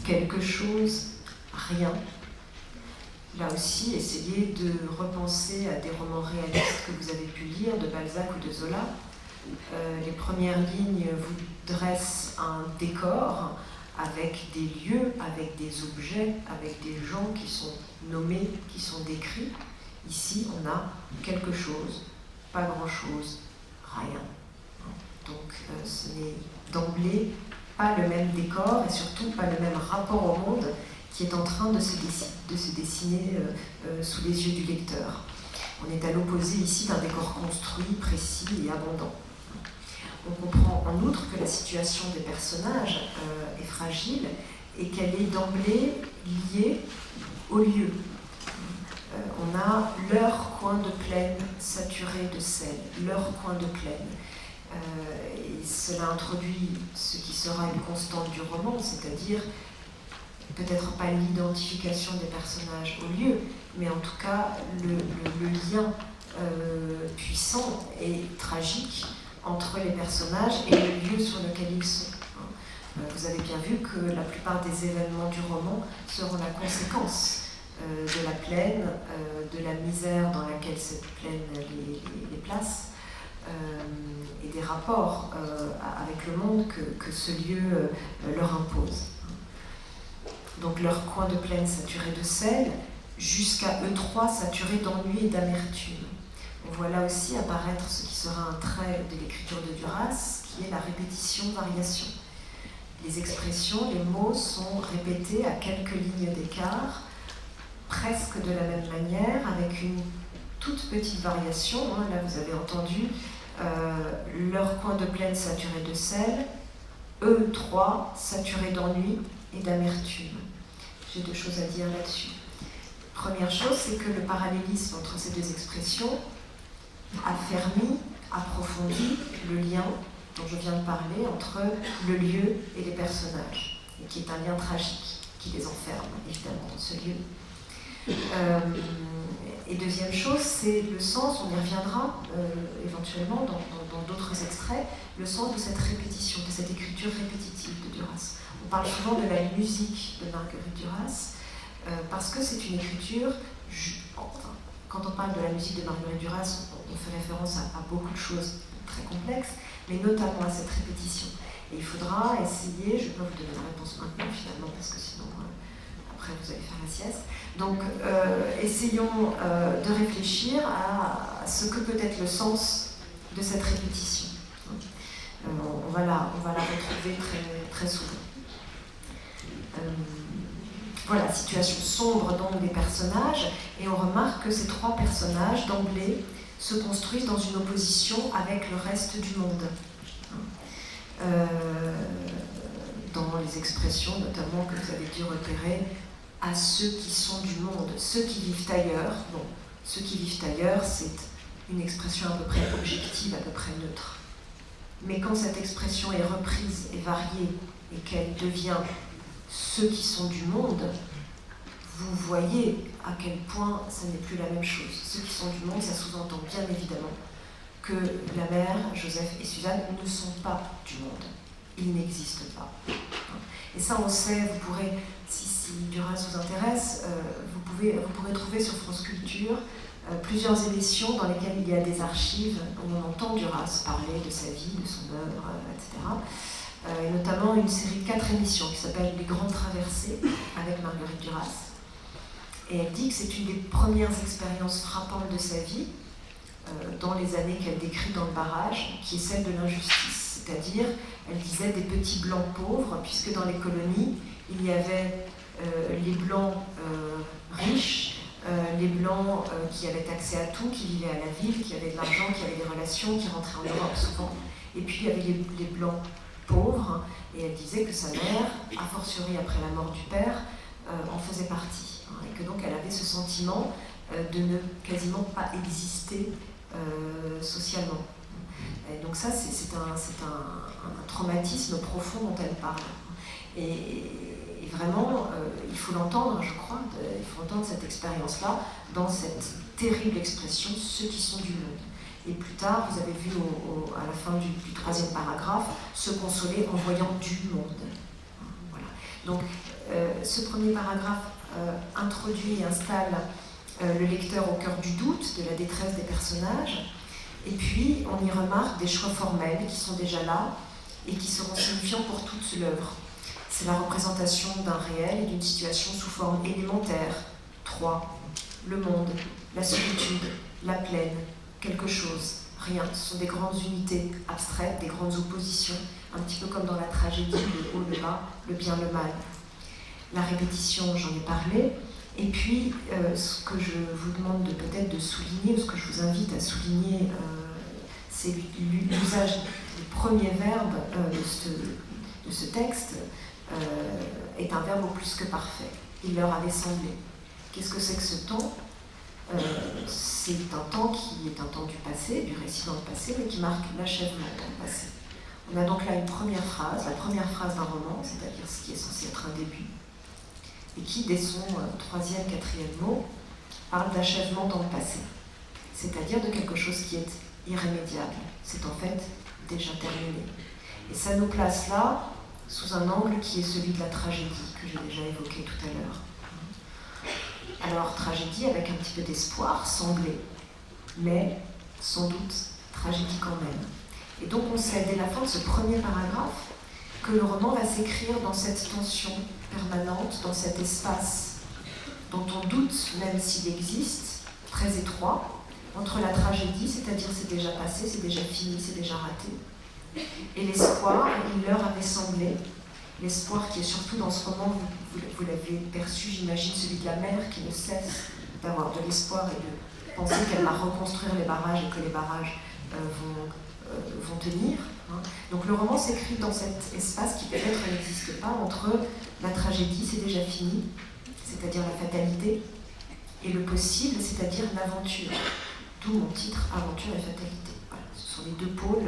B: quelque chose, rien. Là aussi, essayez de repenser à des romans réalistes que vous avez pu lire, de Balzac ou de Zola. Les premières lignes vous dressent un décor avec des lieux, avec des objets, avec des gens qui sont nommés, qui sont décrits. Ici, on a quelque chose, pas grand-chose, rien. Donc ce n'est d'emblée pas le même décor et surtout pas le même rapport au monde qui est en train de se dessiner sous les yeux du lecteur. On est à l'opposé ici d'un décor construit, précis et abondant. On comprend en outre que la situation des personnages est fragile et qu'elle est d'emblée liée au lieu. On a leur coin de plaine saturé de sel, leur coin de plaine. Et cela introduit ce qui sera une constante du roman, c'est-à-dire peut-être pas l'identification des personnages au lieu, mais en tout cas le lien puissant et tragique entre les personnages et le lieu sur lequel ils sont. Vous avez bien vu que la plupart des événements du roman seront la conséquence de la plaine, de la misère dans laquelle cette plaine les place, et des rapports avec le monde que ce lieu leur impose. Donc leur coin de plaine saturé de sel, jusqu'à eux trois saturés d'ennui et d'amertume. On voit là aussi apparaître ce qui sera un trait de l'écriture de Duras, qui est la répétition-variation. Les expressions, les mots sont répétés à quelques lignes d'écart, presque de la même manière, avec une toute petite variation. Là, vous avez entendu leur coin de plaine saturé de sel, eux trois saturés d'ennui et d'amertume. J'ai deux choses à dire là-dessus. Première chose, c'est que le parallélisme entre ces deux expressions affermit, approfondit le lien dont je viens de parler entre le lieu et les personnages, et qui est un lien tragique qui les enferme évidemment dans ce lieu. Et deuxième chose, c'est le sens, on y reviendra éventuellement dans d'autres extraits, le sens de cette répétition, de cette écriture répétitive de Duras. On parle souvent de la musique de Marguerite Duras, parce que c'est une écriture, quand on parle de la musique de Marguerite Duras, on fait référence à beaucoup de choses très complexes, mais notamment à cette répétition. Et il faudra essayer, je ne vais pas vous donner la réponse maintenant finalement, parce que sinon après vous allez faire la sieste. Donc essayons de réfléchir à ce que peut être le sens de cette répétition. On va la retrouver très souvent. Voilà, situation sombre donc des personnages, et on remarque que ces trois personnages d'emblée se construisent dans une opposition avec le reste du monde. Dans les expressions notamment que vous avez dû repérer, à ceux qui sont du monde, ceux qui vivent ailleurs. Bon, ceux qui vivent ailleurs, c'est une expression à peu près objective, à peu près neutre. Mais quand cette expression est reprise et variée et qu'elle devient ceux qui sont du monde, vous voyez à quel point ce n'est plus la même chose. Ceux qui sont du monde, ça sous-entend bien évidemment que la mère, Joseph et Suzanne ne sont pas du monde. Ils n'existent pas. Et ça, on sait, vous pourrez, si Duras vous intéresse, vous pourrez trouver sur France Culture plusieurs émissions dans lesquelles il y a des archives où on entend Duras parler de sa vie, de son œuvre, etc. Et notamment une série de 4 émissions qui s'appelle Les Grandes Traversées avec Marguerite Duras. Et elle dit que c'est une des premières expériences frappantes de sa vie, dans les années qu'elle décrit dans le barrage, qui est celle de l'injustice. C'est-à-dire, elle disait des petits blancs pauvres, puisque dans les colonies, il y avait les blancs riches, les blancs qui avaient accès à tout, qui vivaient à la ville, qui avaient de l'argent, qui avaient des relations, qui rentraient en Europe souvent. Et puis il y avait les blancs pauvres, et elle disait que sa mère, a fortiori après la mort du père, en faisait partie. Et que donc elle avait ce sentiment de ne quasiment pas exister socialement. Et donc ça, c'est un traumatisme profond dont elle parle. Et vraiment, il faut l'entendre, je crois, il faut entendre cette expérience-là dans cette terrible expression « ceux qui sont du monde ». Et plus tard, vous avez vu à la fin du 3e paragraphe, se consoler en voyant du monde. Voilà. Donc, ce premier paragraphe introduit et installe le lecteur au cœur du doute, de la détresse des personnages. Et puis, on y remarque des choix formels qui sont déjà là et qui seront signifiants pour toute l'œuvre. C'est la représentation d'un réel et d'une situation sous forme élémentaire. 3. Le monde, la solitude, la plaine, quelque chose, rien. Ce sont des grandes unités abstraites, des grandes oppositions, un petit peu comme dans la tragédie, le haut, le bas, le bien, le mal. La répétition, j'en ai parlé. Et puis, ce que je vous demande peut-être de souligner, ou ce que je vous invite à souligner, c'est l'usage du premier verbe de ce texte est un verbe au plus que parfait. Il leur avait semblé. Qu'est-ce que c'est que ce temps ? C'est un temps qui est un temps du passé, du récit dans le passé, mais qui marque l'achèvement dans le passé. On a donc là une première phrase, la première phrase d'un roman, c'est-à-dire ce qui est censé être un début, et qui, dès son 3e, 4e mot, parle d'achèvement dans le passé, c'est-à-dire de quelque chose qui est irrémédiable. C'est en fait déjà terminé. Et ça nous place là, sous un angle qui est celui de la tragédie, que j'ai déjà évoqué tout à l'heure. Alors, tragédie avec un petit peu d'espoir, semblé, mais sans doute tragédie quand même. Et donc on sait dès la fin de ce premier paragraphe que le roman va s'écrire dans cette tension permanente, dans cet espace dont on doute, même s'il existe, très étroit, entre la tragédie, c'est-à-dire c'est déjà passé, c'est déjà fini, c'est déjà raté, et l'espoir, il leur avait semblé, l'espoir qui est surtout dans ce roman, vous l'avez perçu, j'imagine, celui de la mère qui ne cesse d'avoir de l'espoir et de penser qu'elle va reconstruire les barrages et que les barrages vont tenir. Donc le roman s'écrit dans cet espace qui peut-être n'existe pas entre la tragédie, c'est déjà fini, c'est-à-dire la fatalité, et le possible, c'est-à-dire l'aventure. D'où mon titre, Aventure et fatalité. Voilà, ce sont les deux pôles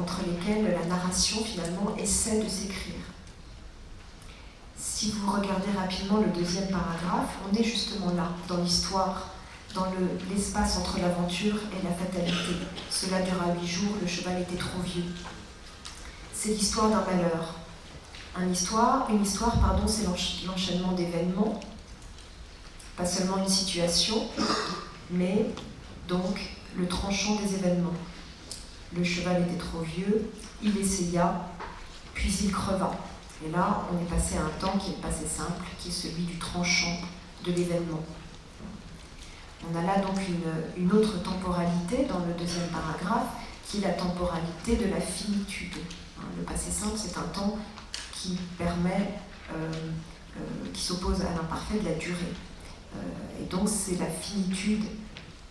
B: entre lesquels la narration finalement essaie de s'écrire. Si vous regardez rapidement le 2e paragraphe, on est justement là, dans l'histoire dans l'espace entre l'aventure et la fatalité. Cela dura 8 jours, le cheval était trop vieux. C'est l'histoire d'un malheur. Une histoire, c'est l'enchaînement d'événements, pas seulement une situation, mais donc le tranchant des événements. Le cheval était trop vieux, il essaya, puis il creva. Et là, on est passé à un temps qui est passé simple, qui est celui du tranchant de l'événement. On a là donc une autre temporalité dans le deuxième paragraphe, qui est la temporalité de la finitude. Le passé simple, c'est un temps qui permet, qui s'oppose à l'imparfait de la durée. Et donc c'est la finitude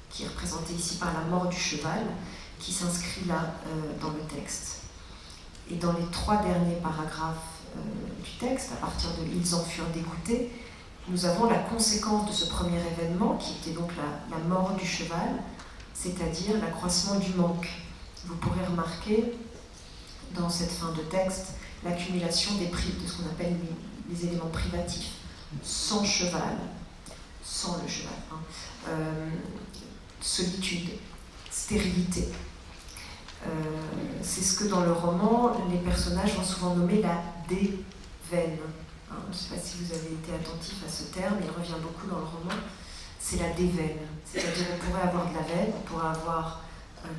B: qui est représentée ici par la mort du cheval, qui s'inscrit là dans le texte. Et dans les 3 derniers paragraphes du texte, à partir de « Ils en furent dégoûtés », nous avons la conséquence de ce premier événement, qui était donc la mort du cheval, c'est-à-dire l'accroissement du manque. Vous pourrez remarquer dans cette fin de texte l'accumulation de ce qu'on appelle les éléments privatifs. Sans cheval, sans le cheval, solitude, stérilité. C'est ce que dans le roman, les personnages vont souvent nommer la déveine. Je ne sais pas si vous avez été attentif à ce terme, il revient beaucoup dans le roman. C'est la déveine. C'est-à-dire qu'on pourrait avoir de la veine, on pourrait avoir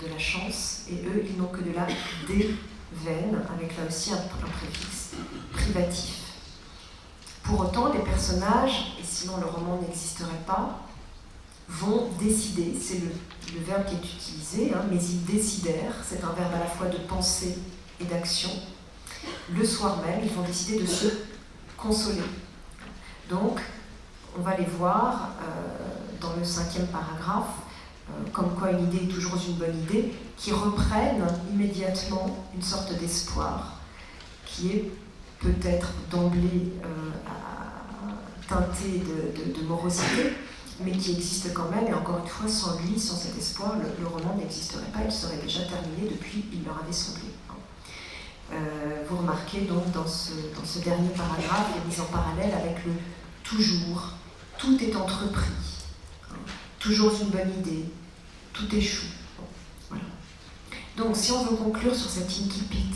B: de la chance, et eux, ils n'ont que de la déveine, avec là aussi un préfixe privatif. Pour autant, les personnages, et sinon le roman n'existerait pas, vont décider, c'est le verbe qui est utilisé, mais ils décidèrent, c'est un verbe à la fois de pensée et d'action. Le soir même, ils vont décider de se consoler. Donc, on va les voir dans le 5e paragraphe, comme quoi une idée est toujours une bonne idée, qui reprennent immédiatement une sorte d'espoir, qui est peut-être d'emblée teinté de morosité, mais qui existe quand même, et encore une fois, sans lui, sans cet espoir, le roman n'existerait pas, il serait déjà terminé depuis, il leur avait semblé. Vous remarquez donc dans ce dernier paragraphe, il est mis en parallèle avec le « toujours », tout est entrepris, toujours une bonne idée, tout échoue. Voilà. Donc si on veut conclure sur cet incipit,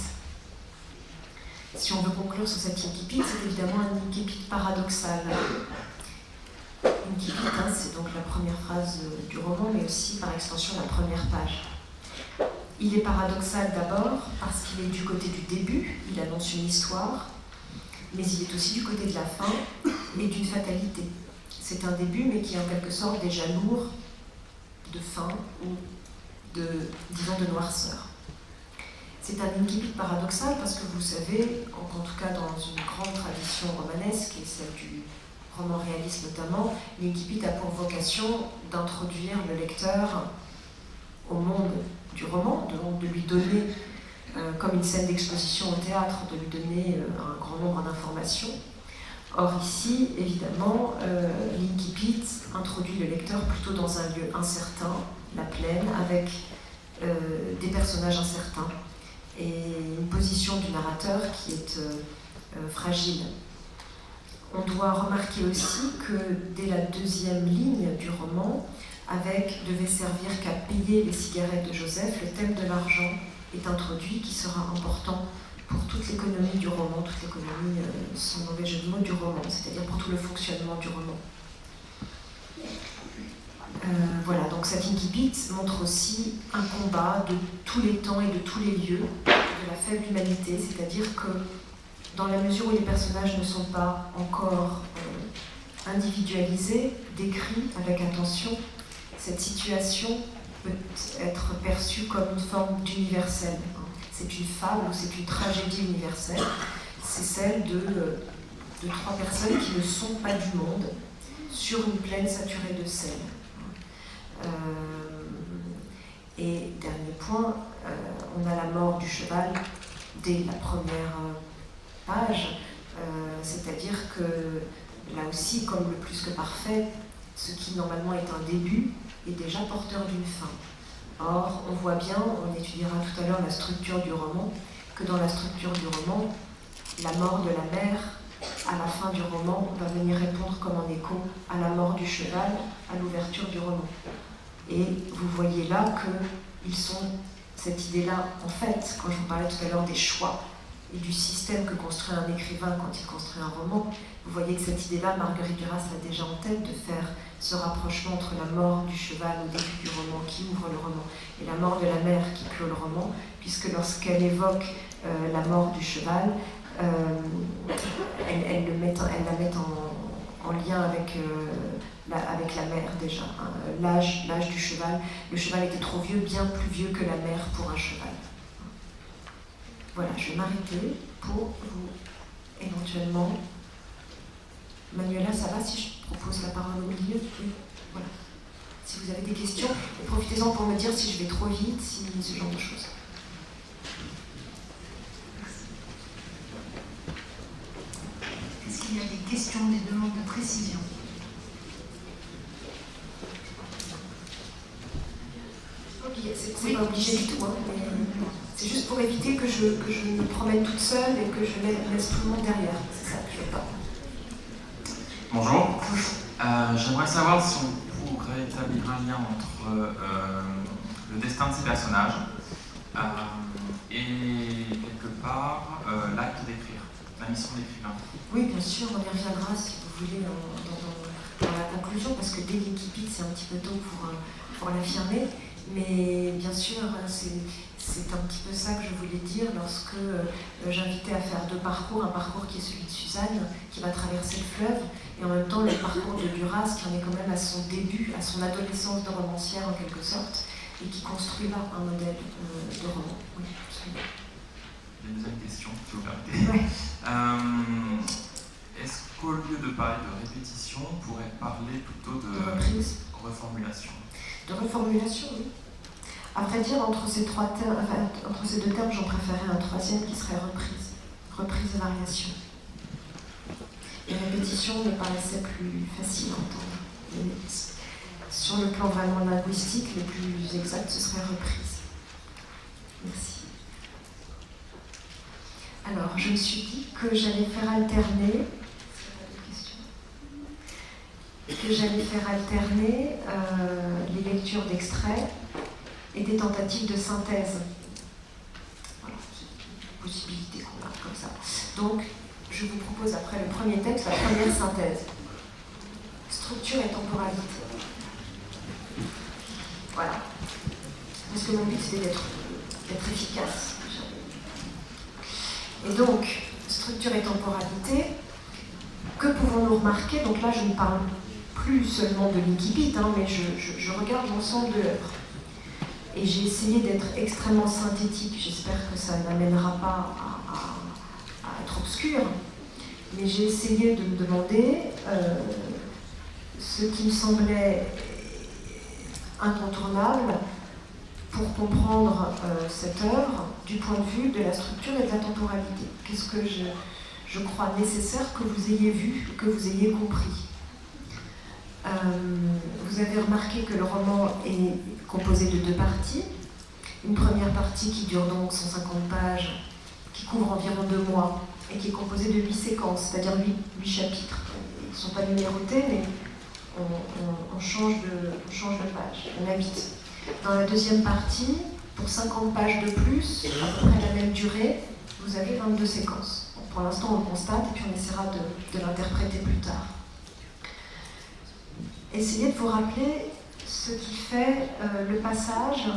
B: c'est évidemment un incipit paradoxal. Incipit, c'est donc la première phrase du roman, mais aussi par extension la première page. Il est paradoxal d'abord parce qu'il est du côté du début, il annonce une histoire, mais il est aussi du côté de la fin et d'une fatalité. C'est un début, mais qui est en quelque sorte déjà lourd de fin ou disons, de noirceur. C'est un incipit paradoxal parce que vous savez, en tout cas dans une grande tradition romanesque, et celle du roman réaliste notamment, l'incipit a pour vocation d'introduire le lecteur au monde du roman, de lui donner, comme une scène d'exposition au théâtre, de lui donner un grand nombre d'informations. Or ici, évidemment, l'incipit introduit le lecteur plutôt dans un lieu incertain, la plaine, avec des personnages incertains et une position du narrateur qui est fragile. On doit remarquer aussi que dès la 2e ligne du roman, devait servir qu'à payer les cigarettes de Joseph, le thème de l'argent est introduit, qui sera important pour toute l'économie du roman, toute l'économie, sans mauvais jeu de mots, du roman, c'est-à-dire pour tout le fonctionnement du roman. Voilà, donc cet incipit montre aussi un combat de tous les temps et de tous les lieux, de la faible humanité, c'est-à-dire que dans la mesure où les personnages ne sont pas encore individualisés, décrits avec attention, cette situation peut être perçue comme une forme d'universel. C'est une fable ou c'est une tragédie universelle. C'est celle de 3 personnes qui ne sont pas du monde sur une plaine saturée de sel. Et dernier point, on a la mort du cheval dès la première page, c'est-à-dire que là aussi, comme le plus que parfait, ce qui normalement est un début est déjà porteur d'une fin. Or, on voit bien, on étudiera tout à l'heure la structure du roman, que dans la structure du roman, la mort de la mère à la fin du roman, va venir répondre comme un écho à la mort du cheval, à l'ouverture du roman. Et vous voyez là qu'ils sont, cette idée-là, en fait, quand je vous parlais tout à l'heure des choix et du système que construit un écrivain quand il construit un roman, vous voyez que cette idée-là, Marguerite Duras l'a déjà en tête, de faire ce rapprochement entre la mort du cheval au début du roman qui ouvre le roman et la mort de la mère qui clôt le roman, puisque lorsqu'elle évoque la mort du cheval, elle la met en lien avec la mère déjà. Hein. L'âge du cheval. Le cheval était trop vieux, bien plus vieux que la mère pour un cheval. Voilà, je vais m'arrêter pour vous éventuellement. Manuela, ça va si je propose la parole au milieu? Oui. Voilà. Si vous avez des questions, profitez-en pour me dire si je vais trop vite, si ce genre de choses.
A: Est-ce qu'il y a des questions, des demandes de précision?
B: C'est pas obligé du tout, hein, mais c'est juste pour éviter que je me promène toute seule et que je laisse tout le monde derrière. C'est ça que je veux pas.
C: Bonjour. J'aimerais savoir si on pourrait établir un lien entre le destin de ces personnages et quelque part l'acte d'écrire, la mission d'écrivain.
B: Oui, bien sûr, on y reviendra si vous voulez dans la conclusion, parce que dès l'Incipit, c'est un petit peu tôt pour l'affirmer. Mais bien sûr, c'est un petit peu ça que je voulais dire lorsque j'invitais à faire deux parcours, un parcours qui est celui de Suzanne, qui va traverser le fleuve, et en même temps le parcours de Duras, qui en est quand même à son début, à son adolescence de romancière en quelque sorte, et qui construit là un modèle de roman. Oui, absolument.
C: Une deuxième question, si vous permettez.
B: Ouais.
C: Est-ce qu'au lieu de parler de répétition, on pourrait parler plutôt de reformulation?
B: De reformulation, oui. À vrai dire, entre ces deux termes, j'en préférais un troisième qui serait reprise. Reprise et variation. Et répétition me paraissait plus facile à entendre. Mais sur le plan vraiment linguistique, le plus exact, ce serait reprise. Merci. Alors, je me suis dit que j'allais faire alterner. Les lectures d'extraits et des tentatives de synthèse. Voilà, c'est une possibilité qu'on a comme ça. Donc, je vous propose après le premier texte, la première synthèse. Structure et temporalité. Voilà. Parce que mon but, c'était d'être efficace. Et donc, structure et temporalité, que pouvons-nous remarquer? Donc là, je ne parle plus seulement de l'Incipit, hein, mais je regarde l'ensemble de l'œuvre. Et j'ai essayé d'être extrêmement synthétique. J'espère que ça n'amènera pas à être obscur. Mais j'ai essayé de me demander ce qui me semblait incontournable pour comprendre cette œuvre du point de vue de la structure et de la temporalité. Qu'est-ce que je crois nécessaire que vous ayez vu, que vous ayez compris. Vous avez remarqué que le roman est composé de deux parties. Une première partie qui dure donc 150 pages, qui couvre environ 2 mois, et qui est composée de 8 séquences, c'est-à-dire 8 chapitres. Ils ne sont pas numérotés, mais on change de page, on habite. Dans la deuxième partie, pour 50 pages de plus, à peu près la même durée, vous avez 22 séquences. Bon, pour l'instant, on le constate, et puis on essaiera de l'interpréter plus tard. Essayez de vous rappeler ce qui fait le passage,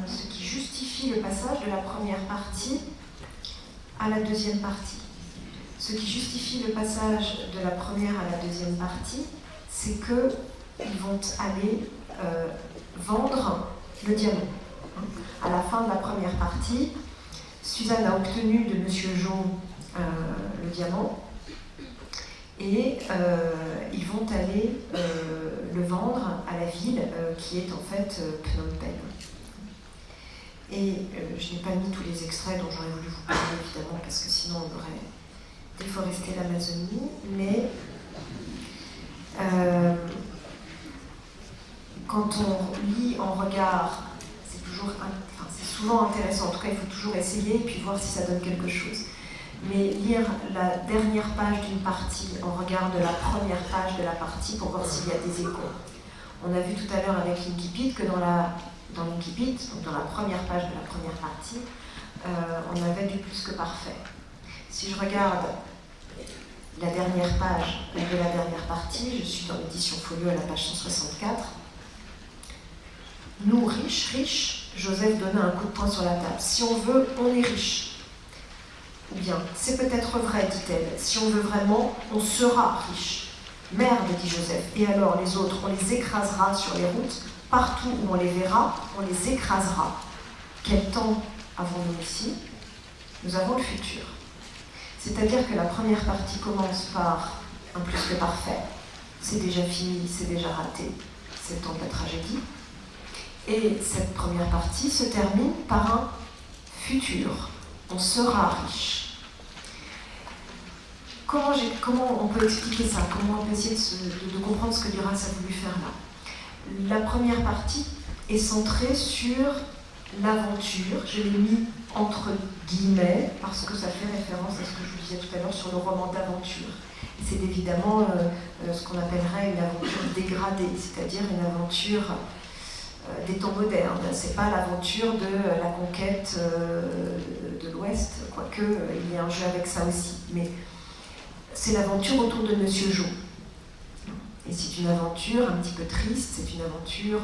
B: ce qui justifie le passage de la première partie à la deuxième partie. Ce qui justifie le passage de la première à la deuxième partie, c'est qu'ils vont aller vendre le diamant. À la fin de la première partie, Suzanne a obtenu de Monsieur Jo le diamant et ils vont aller le vendre à la ville qui est en fait Phnom Penh. Et je n'ai pas mis tous les extraits dont j'aurais voulu vous parler évidemment parce que sinon on aurait déforesté l'Amazonie, mais quand on lit en regard, c'est souvent intéressant, en tout cas il faut toujours essayer et puis voir si ça donne quelque chose. mais lire la dernière page d'une partie en regard de la première page de la partie pour voir s'il y a des échos. On a vu tout à l'heure avec l'incipit que dans l'incipit, donc dans la première page de la première partie, on avait du plus que parfait. Si je regarde la dernière page de la dernière partie, je suis dans l'édition Folio à la page 164. Nous, riches, Joseph donna un coup de poing sur la table. Si on veut, on est riche. Ou bien, c'est peut-être vrai, dit-elle. Si on veut vraiment, on sera riche. Merde, dit Joseph. Et alors, les autres, on les écrasera sur les routes. Partout où on les verra, on les écrasera. Quel temps avons-nous ici? Nous avons le futur. C'est-à-dire que la première partie commence par un plus que parfait. C'est déjà fini, c'est déjà raté. C'est le temps de la tragédie. Et cette première partie se termine par un futur. On sera riche. Comment on peut expliquer ça? Comment on peut essayer de comprendre ce que Duras a voulu faire là? La première partie est centrée sur l'aventure. Je l'ai mis entre guillemets parce que ça fait référence à ce que je vous disais tout à l'heure sur le roman d'aventure. C'est évidemment ce qu'on appellerait une aventure dégradée, c'est-à-dire une aventure des temps modernes. C'est pas l'aventure de la conquête de l'Ouest, quoique il y a un jeu avec ça aussi. Mais c'est l'aventure autour de Monsieur Jo. Et c'est une aventure un petit peu triste, c'est une aventure,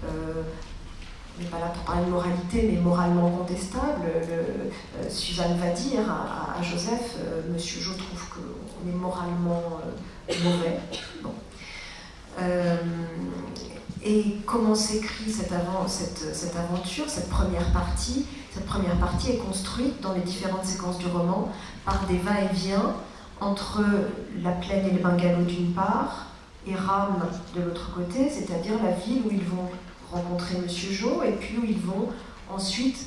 B: on n'est pas là pour parler de moralité, mais moralement contestable. Suzanne va dire à Joseph, Monsieur Jo trouve qu'on est moralement mauvais. Bon. Et comment s'écrit cette aventure, cette première partie? Cette première partie est construite dans les différentes séquences du roman par des va-et-vient entre la plaine et le bungalow d'une part, et Ram de l'autre côté, c'est-à-dire la ville où ils vont rencontrer Monsieur Jo et puis où ils vont ensuite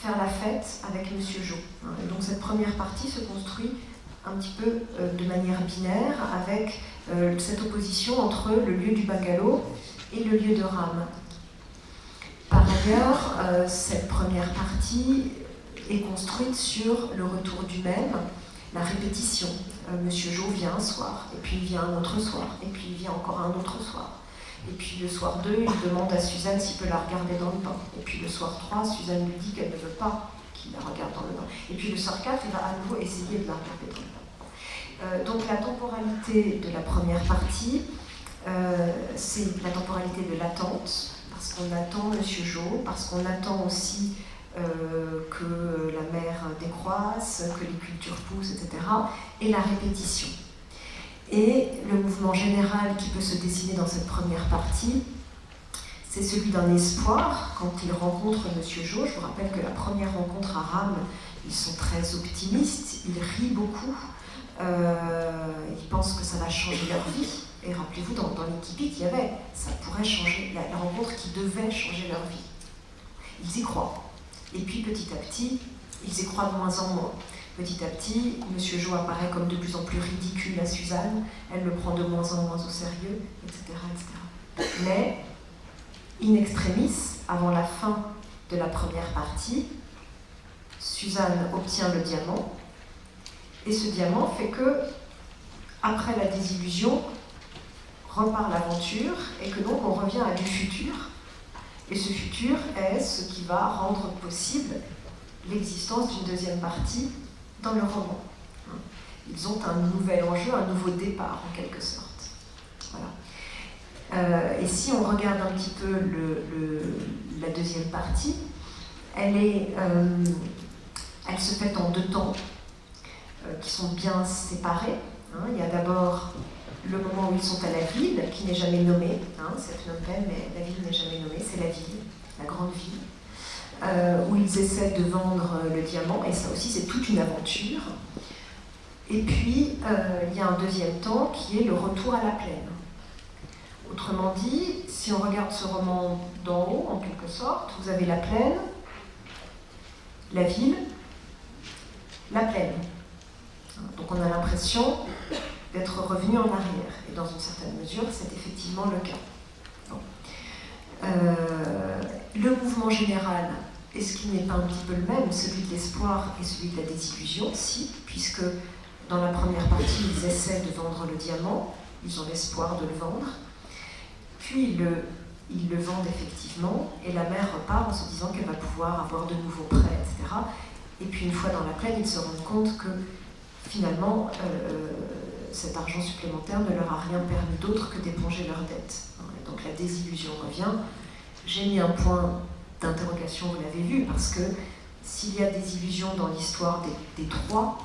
B: faire la fête avec Monsieur Jo. Et donc cette première partie se construit un petit peu de manière binaire avec cette opposition entre le lieu du bungalow et le lieu de Ram. Par ailleurs, cette première partie est construite sur le retour du même, la répétition. Monsieur Jo vient un soir, et puis il vient un autre soir, et puis il vient encore un autre soir. Et puis le soir 2, il demande à Suzanne s'il peut la regarder dans le bain. Et puis le soir 3, Suzanne lui dit qu'elle ne veut pas qu'il la regarde dans le bain. Et puis le soir 4, il va à nouveau essayer de la regarder dans le bain. Donc la temporalité de la première partie, c'est la temporalité de l'attente, parce qu'on attend Monsieur Jo, parce qu'on attend aussi que la mer décroisse, que les cultures poussent, etc. Et la répétition. Et le mouvement général qui peut se dessiner dans cette première partie, c'est celui d'un espoir quand il rencontre Monsieur Jo. Je vous rappelle que la première rencontre à Ram, ils sont très optimistes, ils rient beaucoup, ils pensent que ça va changer leur vie. Et rappelez-vous, dans l'incipit, il y avait, ça pourrait changer, la rencontre qui devait changer leur vie. Ils y croient. Et puis petit à petit, ils y croient de moins en moins. Petit à petit, Monsieur Jo apparaît comme de plus en plus ridicule à Suzanne, elle le prend de moins en moins au sérieux, etc. etc. Mais, in extremis, avant la fin de la première partie, Suzanne obtient le diamant, et ce diamant fait que, après la désillusion, repart l'aventure, et que donc on revient à du futur. Et ce futur est ce qui va rendre possible l'existence d'une deuxième partie dans le roman. Ils ont un nouvel enjeu, un nouveau départ en quelque sorte. Voilà. Et si on regarde un petit peu la deuxième partie, elle se fait en deux temps qui sont bien séparés. Il y a d'abord le moment où ils sont à la ville, qui n'est jamais nommée, c'est Phnom Penh, mais la ville n'est jamais nommée, c'est la ville, la grande ville, où ils essaient de vendre le diamant, et ça aussi c'est toute une aventure. Et puis, il y a un deuxième temps qui est le retour à la plaine. Autrement dit, si on regarde ce roman d'en haut, en quelque sorte, vous avez la plaine, la ville, la plaine. Donc on a l'impression d'être revenu en arrière. Et dans une certaine mesure, c'est effectivement le cas. Bon. Le mouvement général Est-ce qu'il n'est pas un petit peu le même, celui de l'espoir et celui de la désillusion? Si, puisque dans la première partie, ils essaient de vendre le diamant, ils ont l'espoir de le vendre, puis ils le vendent effectivement, et la mère repart en se disant qu'elle va pouvoir avoir de nouveaux prêts, etc. Et puis une fois dans la plaine, ils se rendent compte que finalement, cet argent supplémentaire ne leur a rien permis d'autre que d'éponger leurs dettes. Donc la désillusion revient. J'ai mis un point d'interrogation, vous l'avez vu, parce que s'il y a des illusions dans l'histoire des trois,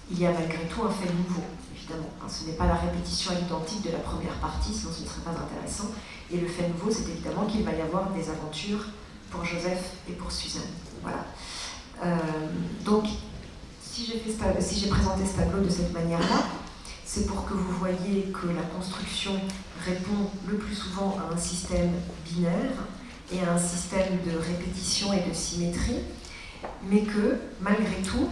B: il y a malgré tout un fait nouveau, évidemment. Ce n'est pas la répétition à l'identique de la première partie, sinon ce ne serait pas intéressant. Et le fait nouveau, c'est évidemment qu'il va y avoir des aventures pour Joseph et pour Suzanne. Voilà. Donc, si j'ai présenté ce tableau de cette manière-là, c'est pour que vous voyez que la construction répond le plus souvent à un système binaire et à un système de répétition et de symétrie, mais que, malgré tout,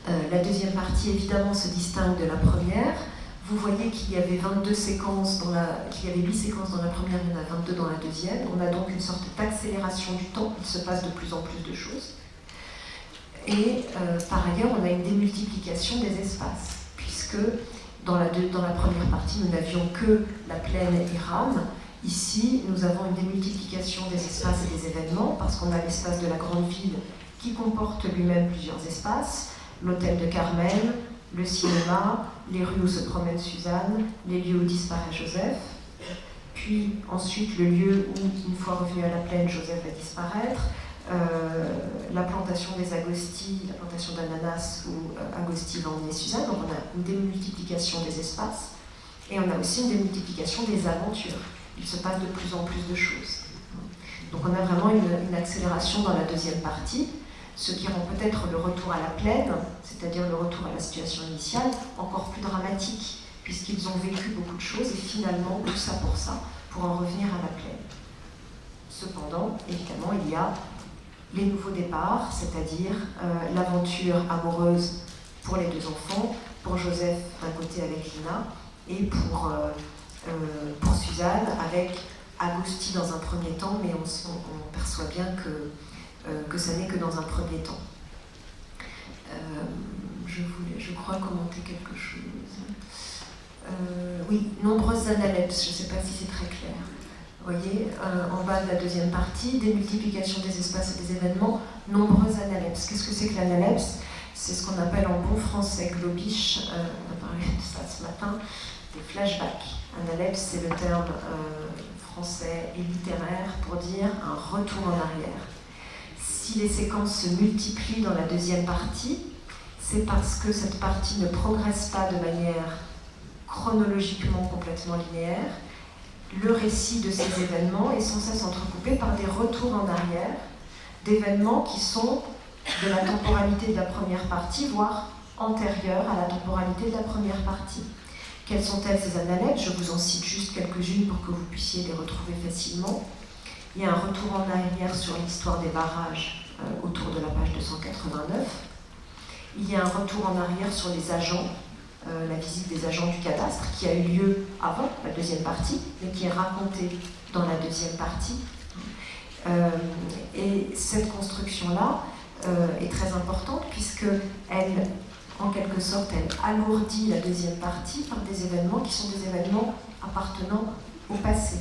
B: la deuxième partie, évidemment, se distingue de la première. Vous voyez qu'il y avait 22 séquences qu'il y avait 8 séquences dans la première, il y en a 22 dans la deuxième. On a donc une sorte d'accélération du temps, il se passe de plus en plus de choses. Et par ailleurs, on a une démultiplication des espaces, puisque dans la première partie, nous n'avions que la plaine et Hiram. Ici, nous avons une démultiplication des espaces et des événements, parce qu'on a l'espace de la grande ville qui comporte lui-même plusieurs espaces, l'hôtel de Carmel, le cinéma, les rues où se promène Suzanne, les lieux où disparaît Joseph, puis ensuite le lieu où, une fois revenu à la plaine, Joseph va disparaître, la plantation des agostis, la plantation d'ananas où Agosti va emmener Suzanne. Donc on a une démultiplication des espaces et on a aussi une démultiplication des aventures. Il se passe de plus en plus de choses. Donc on a vraiment une accélération dans la deuxième partie, ce qui rend peut-être le retour à la plaine, c'est-à-dire le retour à la situation initiale, encore plus dramatique, puisqu'ils ont vécu beaucoup de choses et finalement, tout ça, pour en revenir à la plaine. Cependant, évidemment, il y a les nouveaux départs, c'est-à-dire l'aventure amoureuse pour les deux enfants, pour Joseph d'un côté avec Lina, et pour Suzanne avec Agosti dans un premier temps, mais on perçoit bien que ça n'est que dans un premier temps. Je crois commenter quelque chose. Oui, nombreuses analepses, je ne sais pas si c'est très clair. Vous voyez, en bas de la deuxième partie, démultiplication des espaces et des événements, nombreuses analepses. Qu'est-ce que c'est que l'analepse? C'est ce qu'on appelle en bon français globish, on a parlé de ça ce matin, des flashbacks. Analepse, c'est le terme français et littéraire pour dire un retour en arrière. Si les séquences se multiplient dans la deuxième partie, c'est parce que cette partie ne progresse pas de manière chronologiquement complètement linéaire. Le récit de ces événements est sans cesse entrecoupé par des retours en arrière, d'événements qui sont de la temporalité de la première partie, voire antérieure à la temporalité de la première partie. Quelles sont-elles ces analepses? Je vous en cite juste quelques-unes pour que vous puissiez les retrouver facilement. Il y a un retour en arrière sur l'histoire des barrages autour de la page 289. Il y a un retour en arrière sur les agents, la visite des agents du cadastre qui a eu lieu avant la deuxième partie, mais qui est racontée dans la deuxième partie. Et cette construction-là est très importante puisqu'elle, en quelque sorte, elle alourdit la deuxième partie par des événements qui sont des événements appartenant au passé.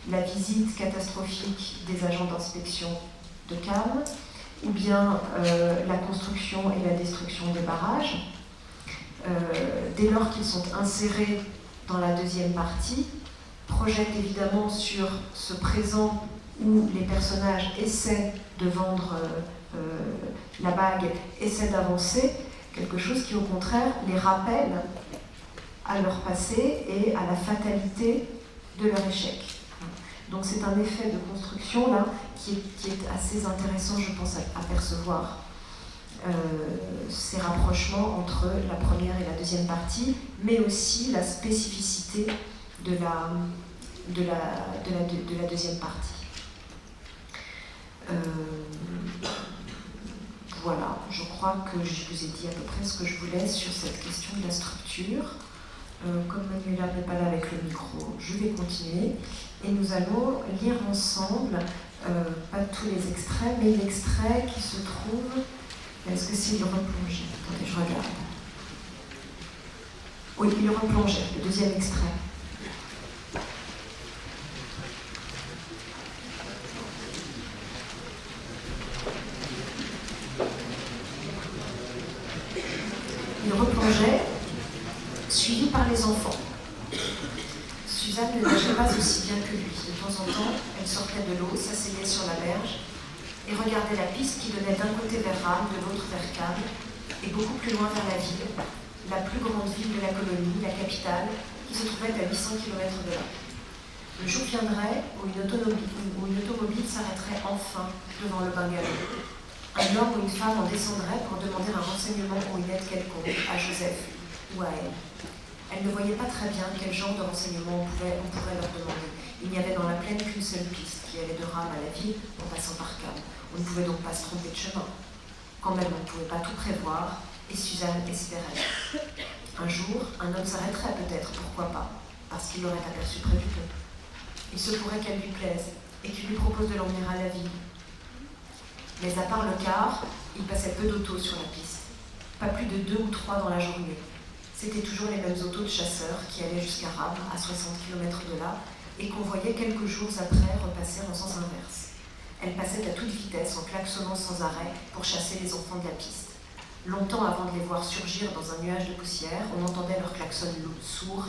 B: La visite catastrophique des agents d'inspection de Cannes, ou bien la construction et la destruction des barrages. Dès lors qu'ils sont insérés dans la deuxième partie, projettent évidemment sur ce présent où les personnages essaient de vendre la bague, essaient d'avancer, quelque chose qui au contraire les rappelle à leur passé et à la fatalité de leur échec. Donc c'est un effet de construction là qui est assez intéressant, je pense, à percevoir. Ces rapprochements entre la première et la deuxième partie, mais aussi la spécificité de la deuxième partie. Voilà, je crois que je vous ai dit à peu près ce que je voulais sur cette question de la structure. Comme Manuela n'est pas là avec le micro, je vais continuer et nous allons lire ensemble pas tous les extraits, mais l'extrait qui se trouve... Est-ce que c'est le replongé? Attendez, je regarde. Oui, le replongé, le deuxième extrait. Il replongeait, suivi par les enfants. Suzanne ne nageait pas aussi bien que lui. De temps en temps, elle sortait de l'eau, s'asseyait sur la berge et regardait la piste qui donnait d'un côté vers Rame, de l'autre vers Cannes, et beaucoup plus loin vers la ville, la plus grande ville de la colonie, la capitale, qui se trouvait à 800 km de là. Le jour viendrait où une automobile s'arrêterait enfin devant le bungalow. Un homme ou une femme en descendrait pour demander un renseignement ou une aide quelconque à Joseph ou à elle. Elle ne voyait pas très bien quel genre de renseignement on pourrait leur demander. Il n'y avait dans la plaine qu'une seule piste qui allait de Rame à la ville en passant par Cannes. On ne pouvait donc pas se tromper de chemin. Quand même, on ne pouvait pas tout prévoir, et Suzanne espérait. Un jour, un homme s'arrêterait peut-être, pourquoi pas, parce qu'il l'aurait aperçu près du pont. Il se pourrait qu'elle lui plaise, et qu'il lui propose de l'emmener à la ville. Mais à part le car, il passait peu d'autos sur la piste. Pas plus de 2 ou 3 dans la journée. C'était toujours les mêmes autos de chasseurs qui allaient jusqu'à Rame, à 60 km de là, et qu'on voyait quelques jours après repasser en sens inverse. Elles passaient à toute vitesse en klaxonnant sans arrêt pour chasser les enfants de la piste. Longtemps avant de les voir surgir dans un nuage de poussière, on entendait leur klaxon sourd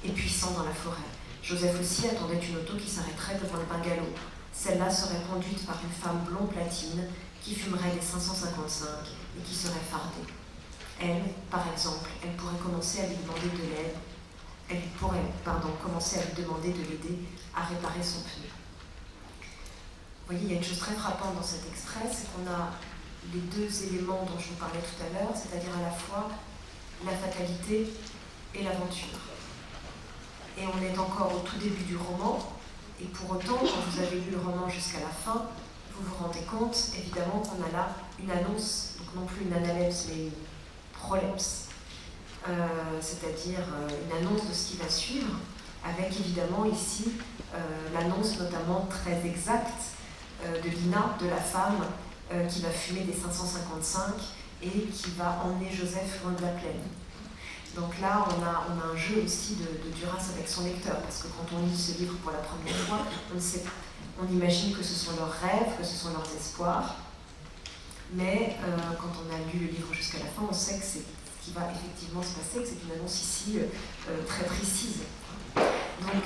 B: et puissant dans la forêt. Joseph aussi attendait une auto qui s'arrêterait devant le bungalow. Celle-là serait conduite par une femme blond platine qui fumerait les 555 et qui serait fardée. Elle, par exemple, elle pourrait commencer à lui demander de l'aide. Elle pourrait, commencer à lui demander de l'aider à réparer son pneu. Vous voyez, il y a une chose très frappante dans cet extrait, c'est qu'on a les deux éléments dont je vous parlais tout à l'heure, c'est-à-dire à la fois la fatalité et l'aventure. Et on est encore au tout début du roman, et pour autant, quand vous avez lu le roman jusqu'à la fin, vous vous rendez compte, évidemment, qu'on a là une annonce, donc non plus une analepse, mais une prolepse, c'est-à-dire une annonce de ce qui va suivre, avec évidemment ici l'annonce notamment très exacte de Lina, de la femme qui va fumer des 555 et qui va emmener Joseph loin de la plaine. Donc là, on a un jeu aussi de Duras avec son lecteur, parce que quand on lit ce livre pour la première fois, on imagine que ce sont leurs rêves, que ce sont leurs espoirs, mais quand on a lu le livre jusqu'à la fin, on sait que c'est ce qui va effectivement se passer, que c'est une annonce ici très précise. Donc,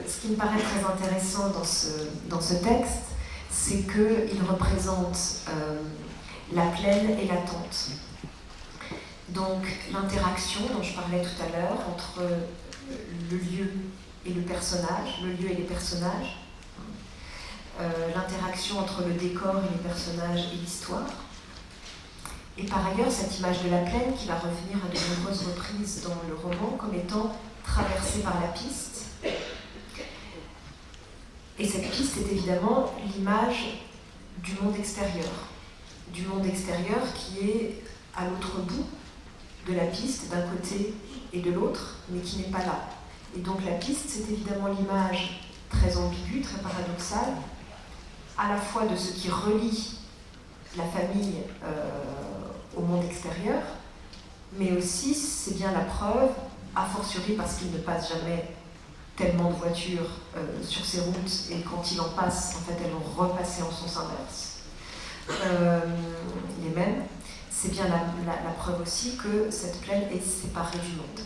B: ce qui me paraît très intéressant dans ce texte, c'est qu'il représente la plaine et l'attente. Donc, l'interaction dont je parlais tout à l'heure entre le lieu et le personnage, le lieu et les personnages, l'interaction entre le décor et les personnages et l'histoire. Et par ailleurs, cette image de la plaine qui va revenir à de nombreuses reprises dans le roman comme étant traversée par la piste. Et cette piste est évidemment l'image du monde extérieur qui est à l'autre bout de la piste, d'un côté et de l'autre, mais qui n'est pas là. Et donc la piste, c'est évidemment l'image très ambiguë, très paradoxale, à la fois de ce qui relie la famille au monde extérieur, mais aussi, c'est bien la preuve, a fortiori parce qu'il ne passe jamais tellement de voitures sur ces routes, et quand il en passe, en fait, elles vont repasser en sens inverse. Les mêmes. C'est bien la preuve aussi que cette plaine est séparée du monde.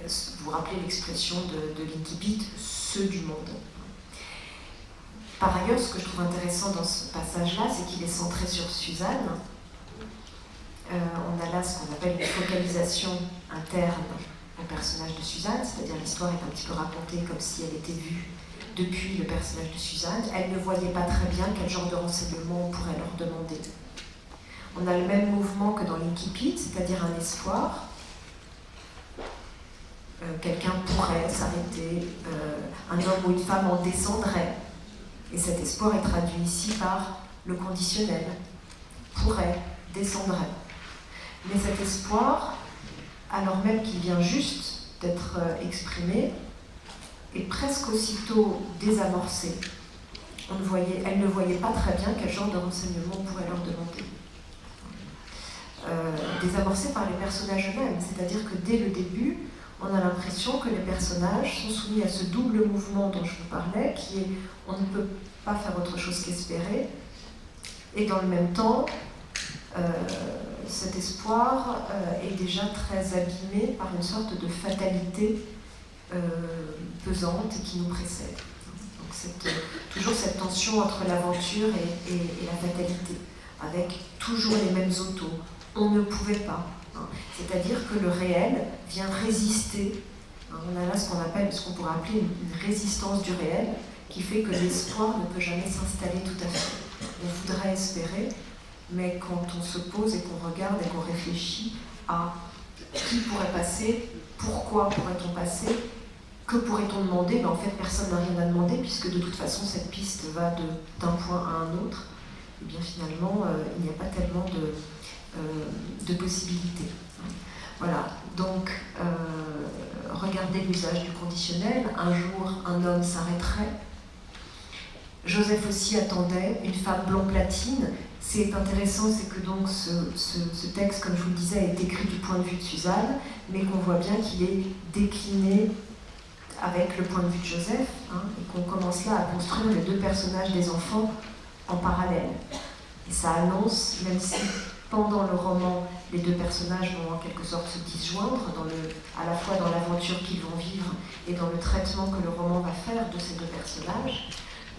B: Vous vous rappelez l'expression de l'incipit, ceux du monde. Par ailleurs, ce que je trouve intéressant dans ce passage-là, c'est qu'il est centré sur Suzanne. On a là ce qu'on appelle une focalisation interne au personnage de Suzanne, c'est-à-dire l'histoire est un petit peu racontée comme si elle était vue depuis le personnage de Suzanne. Elle ne voyait pas très bien quel genre de renseignements on pourrait leur demander. On a le même mouvement que dans l'incipit, c'est-à-dire un espoir. Quelqu'un pourrait s'arrêter, un homme ou une femme en descendrait. Et cet espoir est traduit ici par le conditionnel. Pourrait, descendrait. Mais cet espoir, alors même qu'il vient juste d'être exprimé, et presque aussitôt désamorcée, elle ne voyait pas très bien quel genre de renseignements on pourrait leur demander. Désamorcée par les personnages eux-mêmes, c'est-à-dire que dès le début, on a l'impression que les personnages sont soumis à ce double mouvement dont je vous parlais, qui est on ne peut pas faire autre chose qu'espérer, et dans le même temps, cet espoir est déjà très abîmé par une sorte de fatalité pesante qui nous précède. Donc c'est toujours cette tension entre l'aventure et la fatalité, avec toujours les mêmes autos. On ne pouvait pas. C'est-à-dire que le réel vient résister. On a là ce qu'on pourrait appeler une résistance du réel, qui fait que l'espoir ne peut jamais s'installer tout à fait. On voudrait espérer, mais quand on se pose et qu'on regarde et qu'on réfléchit à qui pourrait passer, pourquoi pourrait-on passer, que pourrait-on demander, en fait personne n'a rien à demander, puisque de toute façon cette piste va d'un point à un autre, et bien finalement il n'y a pas tellement de possibilités. Voilà, donc regardez l'usage du conditionnel. Un jour, un homme s'arrêterait. Joseph aussi attendait une femme blond platine. C'est intéressant, c'est que donc ce texte, comme je vous le disais, est écrit du point de vue de Suzanne, mais qu'on voit bien qu'il est décliné avec le point de vue de Joseph, et qu'on commence là à construire les deux personnages des enfants en parallèle. Et ça annonce, même si pendant le roman, les deux personnages vont en quelque sorte se disjoindre, à la fois dans l'aventure qu'ils vont vivre et dans le traitement que le roman va faire de ces deux personnages,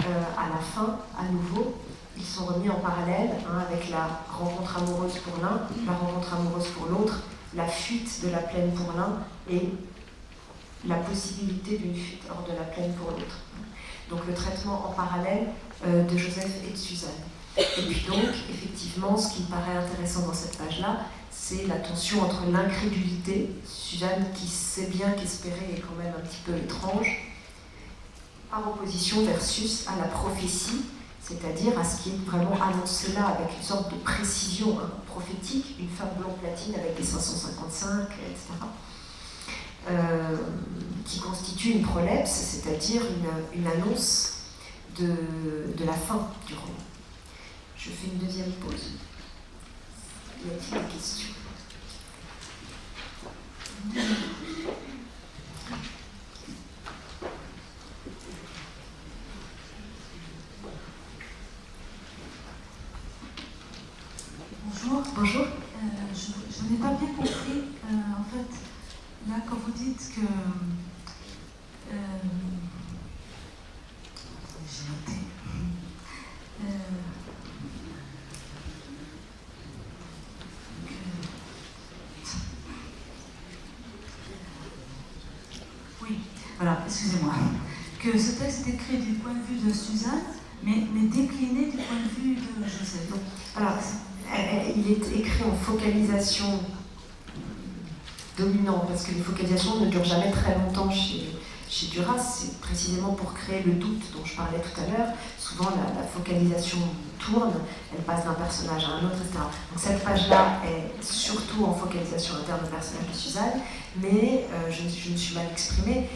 B: à la fin, à nouveau, ils sont remis en parallèle, avec la rencontre amoureuse pour l'un, la rencontre amoureuse pour l'autre, la fuite de la plaine pour l'un et la possibilité d'une fuite hors de la plaine pour l'autre. Donc le traitement en parallèle de Joseph et de Suzanne. Et puis donc, effectivement, ce qui me paraît intéressant dans cette page-là, c'est la tension entre l'incrédulité, Suzanne qui sait bien qu'espérer est quand même un petit peu étrange, par opposition versus à la prophétie, c'est-à-dire à ce qui est vraiment annoncé là avec une sorte de précision prophétique, une femme blonde platine avec des 555, etc., qui constitue une prolepse, c'est-à-dire une annonce de la fin du roman. Je fais une deuxième pause. Y a-t-il des questions ?
D: Bonjour.
B: Bonjour.
D: Je n'ai pas bien compris, en fait, là, quand vous dites que... j'ai noté. Oui, voilà, excusez-moi. Que ce texte est écrit du point de vue de Suzanne, mais décliné du point de vue de Joseph.
B: Alors, il est écrit en focalisation dominante, parce que les focalisations ne durent jamais très longtemps chez Duras. C'est précisément pour créer le doute dont je parlais tout à l'heure. Souvent, la focalisation tourne, elle passe d'un personnage à un autre, etc. Donc cette page-là est surtout en focalisation interne au personnage de Suzanne, mais je me suis mal exprimée.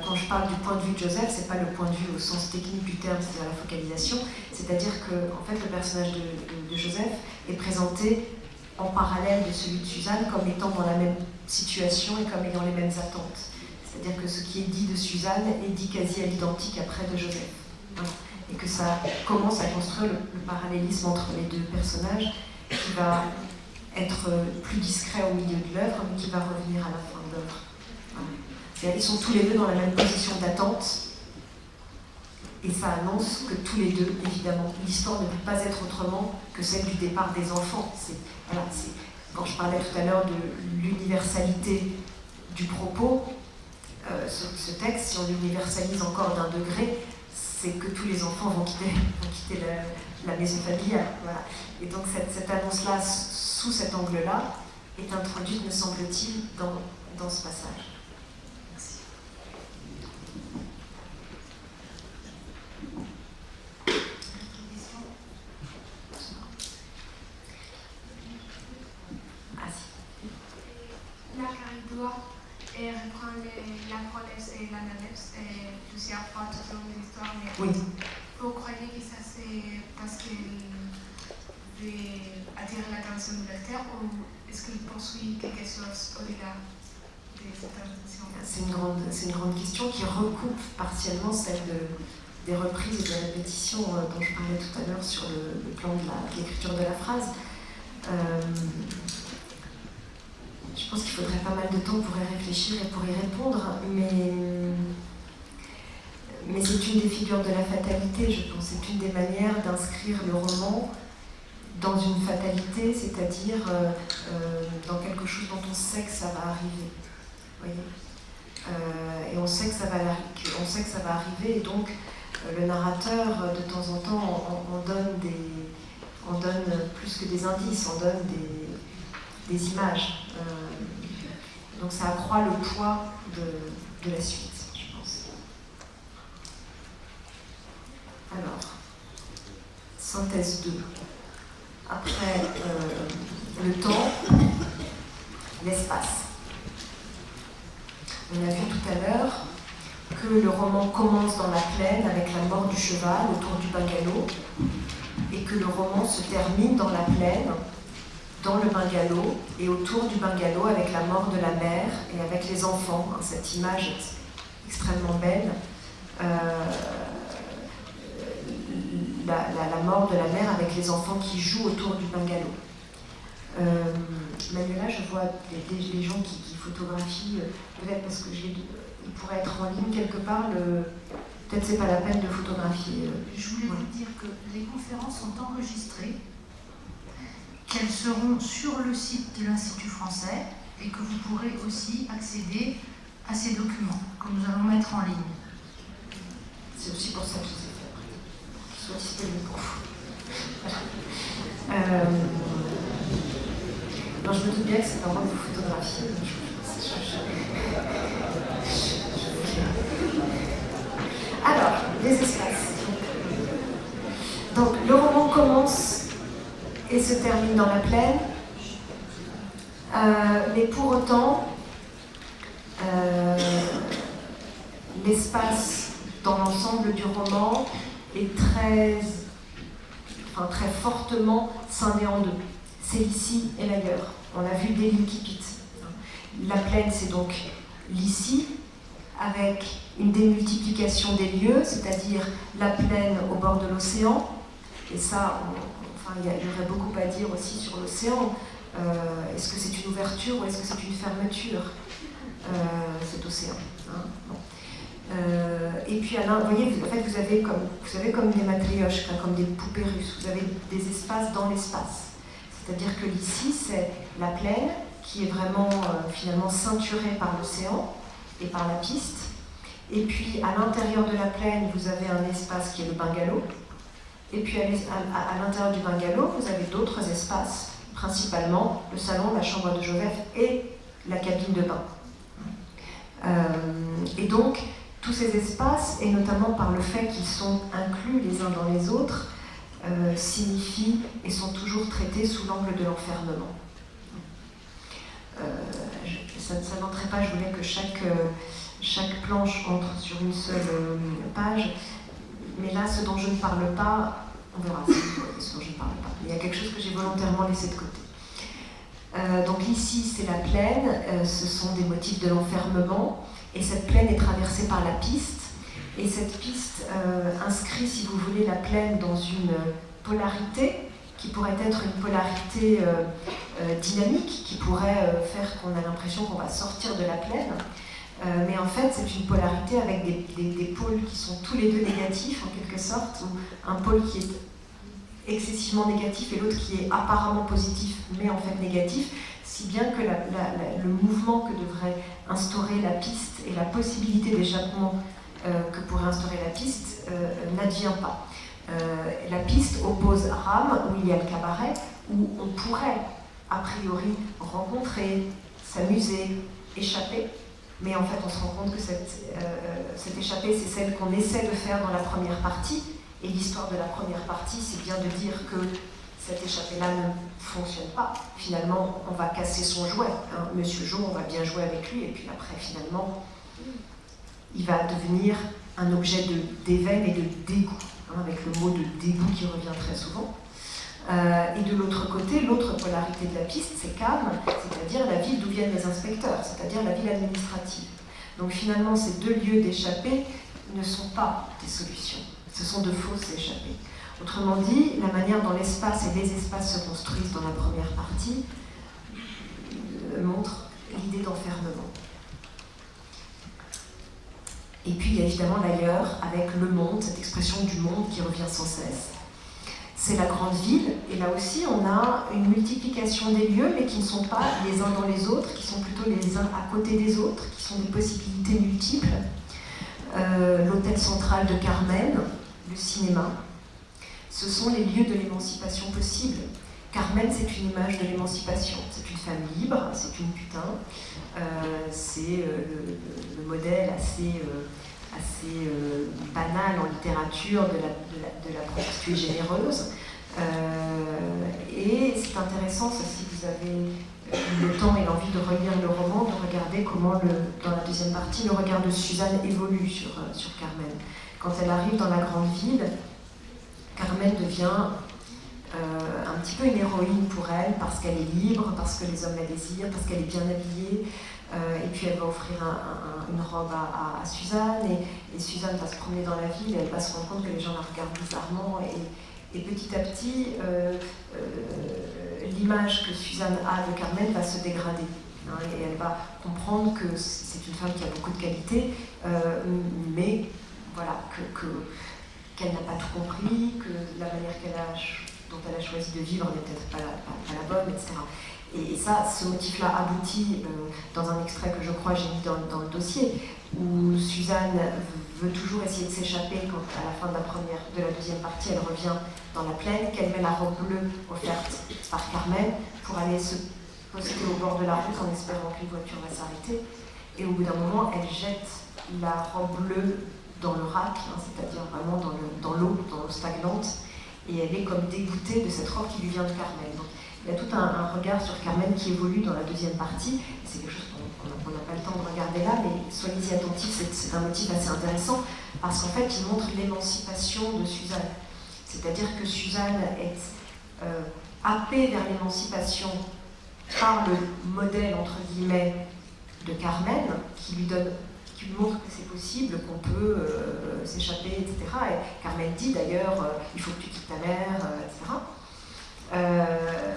B: Quand je parle du point de vue de Joseph, c'est pas le point de vue au sens technique du terme, c'est-à-dire la focalisation, c'est-à-dire que en fait, le personnage de Joseph est présenté en parallèle de celui de Suzanne comme étant dans la même situation et comme ayant les mêmes attentes. C'est-à-dire que ce qui est dit de Suzanne est dit quasi à l'identique après de Joseph. Et que ça commence à construire le parallélisme entre les deux personnages qui va être plus discret au milieu de l'œuvre, mais qui va revenir à la fin de l'œuvre. Voilà. Ils sont tous les deux dans la même position d'attente, et ça annonce que tous les deux, évidemment, l'histoire ne peut pas être autrement que celle du départ des enfants. Quand je parlais tout à l'heure de l'universalité du propos, ce texte, si on l'universalise encore d'un degré, c'est que tous les enfants vont quitter la maison familiale. Voilà. Et donc cette annonce-là, sous cet angle-là, est introduite, me semble-t-il, dans ce passage. Merci.
A: La Caridor,
E: et reprend la police et l'analyse et plusieurs fois tout au long de l'histoire. Mais
B: Oui.
E: vous croyez que ça c'est parce qu'il veut attirer l'attention du lecteur ou est-ce qu'il poursuit quelque chose au-delà de cette intention?
B: C'est une grande question qui recoupe partiellement celle des reprises et de la répétition dont je parlais tout à l'heure sur le plan de l'écriture de la phrase. Je pense qu'il faudrait pas mal de temps pour y réfléchir et pour y répondre, mais c'est une des figures de la fatalité, je pense. C'est une des manières d'inscrire le roman dans une fatalité, c'est-à-dire dans quelque chose dont on sait que ça va arriver. Voyez, et on sait que ça va arriver, et donc le narrateur, de temps en temps, on donne plus que des indices, on donne des images. Donc ça accroît le poids de la suite, je pense. Alors, synthèse 2. Après le temps, l'espace. On a vu tout à l'heure que le roman commence dans la plaine avec la mort du cheval autour du bungalow et que le roman se termine dans la plaine, dans le bungalow et autour du bungalow avec la mort de la mère et avec les enfants, hein, cette image extrêmement belle. La mort de la mère avec les enfants qui jouent autour du bungalow. Manuela, je vois les gens qui photographient, peut-être parce que il pourrait être en ligne quelque part, peut-être c'est pas la peine de photographier.
D: Je voulais vous dire que les conférences sont enregistrées, qu'elles seront sur le site de l'Institut français et que vous pourrez aussi accéder à ces documents que nous allons mettre en ligne.
B: C'est aussi pour ça que je sais faire. Soit disponible pour vous. Non, je me doute bien que c'est normal de vous photographier. Alors, les espaces. Donc, le roman commence et se termine dans la plaine, mais pour autant, l'espace dans l'ensemble du roman est très fortement scindé en deux. C'est l'ici et l'ailleurs. On l'a vu dès l'Incipit. La plaine, c'est donc l'ici, avec une démultiplication des lieux, c'est-à-dire la plaine au bord de l'océan. Et ça, il y aurait beaucoup à dire aussi sur l'océan. Est-ce que c'est une ouverture ou est-ce que c'est une fermeture, cet océan, hein, bon. Et puis, vous voyez, en fait, vous avez comme des matrioshkas, comme des poupées russes. Vous avez des espaces dans l'espace. C'est-à-dire que l'ici, c'est la plaine qui est vraiment finalement ceinturée par l'océan et par la piste. Et puis à l'intérieur de la plaine, vous avez un espace qui est le bungalow. Et puis à l'intérieur du bungalow, vous avez d'autres espaces, principalement le salon, la chambre de Joseph et la cabine de bain. Et donc, tous ces espaces, et notamment par le fait qu'ils sont inclus les uns dans les autres, signifient et sont toujours traités sous l'angle de l'enfermement. Ça n'entrait pas, je voulais que chaque planche entre sur une seule page, mais là, ce dont je ne parle pas, on verra ce dont je ne parle pas. Il y a quelque chose que j'ai volontairement laissé de côté. Donc ici, c'est la plaine, ce sont des motifs de l'enfermement, et cette plaine est traversée par la piste. Et cette piste inscrit, si vous voulez, la plaine dans une polarité qui pourrait être une polarité dynamique, qui pourrait faire qu'on a l'impression qu'on va sortir de la plaine. Mais en fait, c'est une polarité avec des pôles qui sont tous les deux négatifs, en quelque sorte, ou un pôle qui est excessivement négatif et l'autre qui est apparemment positif, mais en fait négatif, si bien que le mouvement que devrait instaurer la piste et la possibilité d'échappement que pourrait instaurer la piste n'advient pas. La piste oppose Rame, où il y a le cabaret, où on pourrait a priori rencontrer, s'amuser, échapper, mais en fait on se rend compte que cette échappée, c'est celle qu'on essaie de faire dans la première partie, et l'histoire de la première partie, c'est bien de dire que cette échappée-là ne fonctionne pas. Finalement, on va casser son jouet. Hein. Monsieur Jo, on va bien jouer avec lui, et puis après, finalement, il va devenir un objet d'éveil et de dégoût, hein, avec le mot de dégoût qui revient très souvent. Et de l'autre côté, l'autre polarité de la piste, c'est CAM, c'est-à-dire la ville d'où viennent les inspecteurs, c'est-à-dire la ville administrative. Donc finalement, ces deux lieux d'échappée ne sont pas des solutions, ce sont de fausses échappées. Autrement dit, la manière dont l'espace et les espaces se construisent dans la première partie montre l'idée d'enfermement. Et puis il y a évidemment l'ailleurs, avec le monde, cette expression du monde qui revient sans cesse. C'est la grande ville, et là aussi on a une multiplication des lieux, mais qui ne sont pas les uns dans les autres, qui sont plutôt les uns à côté des autres, qui sont des possibilités multiples. L'hôtel central de Carmen, le cinéma, ce sont les lieux de l'émancipation possible. Carmen, c'est une image de l'émancipation. C'est une femme libre, c'est une putain, c'est le modèle assez banal en littérature de la prostituée généreuse. Et c'est intéressant, ça, si vous avez le temps et l'envie de relire le roman, de regarder comment, dans la deuxième partie, le regard de Suzanne évolue sur Carmen. Quand elle arrive dans la grande ville, Carmen devient un petit peu une héroïne pour elle, parce qu'elle est libre, parce que les hommes la désirent, parce qu'elle est bien habillée. Et puis elle va offrir une robe à Suzanne, et Suzanne va se promener dans la ville, et elle va se rendre compte que les gens la regardent bizarrement, et petit à petit, l'image que Suzanne a de Carmen va se dégrader. Hein, et elle va comprendre que c'est une femme qui a beaucoup de qualités, mais voilà, qu'elle n'a pas tout compris, que la manière dont elle a choisi de vivre n'est peut-être pas la bonne, etc. Et ça, ce motif-là aboutit dans un extrait que je crois j'ai mis dans le dossier, où Suzanne veut toujours essayer de s'échapper quand, à la fin de la deuxième partie, elle revient dans la plaine, qu'elle met la robe bleue offerte par Carmen pour aller se poster au bord de la route en espérant qu'une voiture va s'arrêter. Et au bout d'un moment, elle jette la robe bleue dans le rack, hein, c'est-à-dire vraiment dans l'eau stagnante, et elle est comme dégoûtée de cette robe qui lui vient de Carmen. Donc, il y a tout un regard sur Carmen qui évolue dans la deuxième partie. C'est quelque chose qu'on n'a pas le temps de regarder là, mais soyez-y attentifs, c'est un motif assez intéressant, parce qu'en fait, il montre l'émancipation de Suzanne. C'est-à-dire que Suzanne est happée vers l'émancipation par le modèle, entre guillemets, de Carmen, qui lui montre que c'est possible, qu'on peut s'échapper, etc. Et Carmen dit d'ailleurs, il faut que tu quittes ta mère, etc.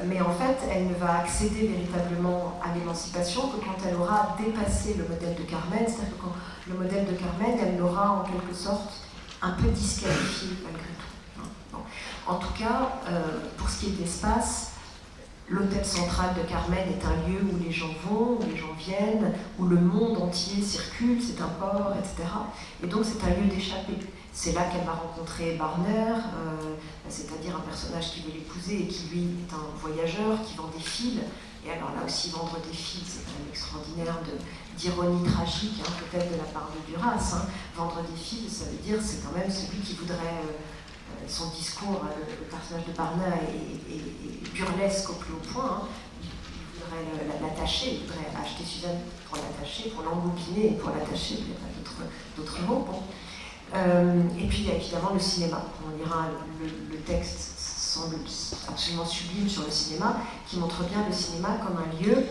B: Mais en fait, elle ne va accéder véritablement à l'émancipation que quand elle aura dépassé le modèle de Carmen, c'est-à-dire que quand le modèle de Carmen, elle l'aura en quelque sorte un peu disqualifié malgré tout. Bon. En tout cas, pour ce qui est de l'espace, l'hôtel central de Carmen est un lieu où les gens vont, où les gens viennent, où le monde entier circule, c'est un port, etc. Et donc c'est un lieu d'échappée. C'est là qu'elle va rencontrer Barner, c'est-à-dire un personnage qui veut l'épouser et qui lui est un voyageur qui vend des fils. Et alors là aussi, vendre des fils, c'est quand même extraordinaire d'ironie tragique, hein, peut-être de la part de Duras. Hein. Vendre des fils, ça veut dire c'est quand même celui qui voudrait... son discours, le personnage de Barner est burlesque au plus haut point. Hein. Il voudrait l'attacher, il voudrait acheter Suzanne pour l'attacher, pour l'embobiner et pour l'attacher, il n'y a pas d'autres mots. Bon. Et puis il y a évidemment le cinéma. On lira le texte semble absolument sublime sur le cinéma, qui montre bien le cinéma comme un lieu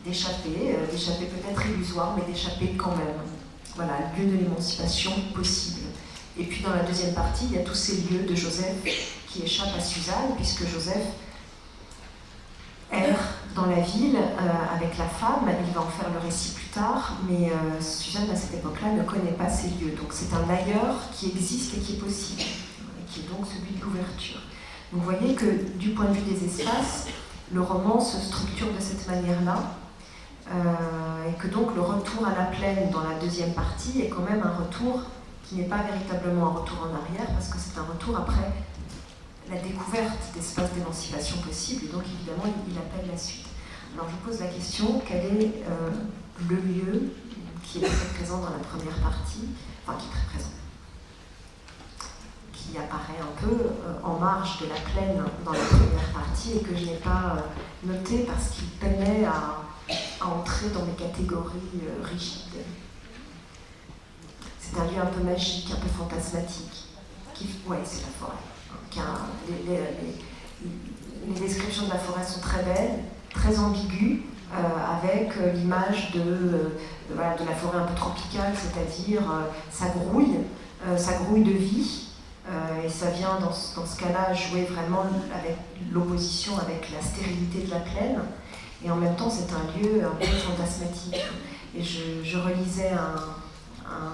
B: d'échappée peut-être illusoire, mais d'échappée quand même. Voilà, lieu de l'émancipation possible. Et puis dans la deuxième partie, il y a tous ces lieux de Joseph qui échappent à Suzanne, puisque Joseph erre dans la ville avec la femme. Il va en faire le récit plus tard, mais Suzanne à cette époque-là ne connaît pas ces lieux. Donc c'est un ailleurs qui existe et qui est possible, et qui est donc celui de l'ouverture. Donc vous voyez que du point de vue des espaces, le roman se structure de cette manière-là, et que donc le retour à la plaine dans la deuxième partie est quand même un retour qui n'est pas véritablement un retour en arrière, parce que c'est un retour après la découverte d'espaces d'émancipation possibles, et donc évidemment il appelle la suite. Alors je pose la question, quel est le lieu qui est très présent dans la première partie, enfin qui est très présent, qui apparaît un peu en marge de la plaine dans la première partie et que je n'ai pas noté parce qu'il peinait à entrer dans mes catégories rigides. C'est un lieu un peu magique, un peu fantasmatique. Ouais, c'est la forêt. Les descriptions de la forêt sont très belles, très ambiguës, avec l'image de la forêt un peu tropicale, c'est-à-dire ça grouille de vie, et ça vient dans ce cas-là jouer vraiment avec l'opposition avec la stérilité de la plaine, et en même temps c'est un lieu un peu fantasmatique. Et je relisais un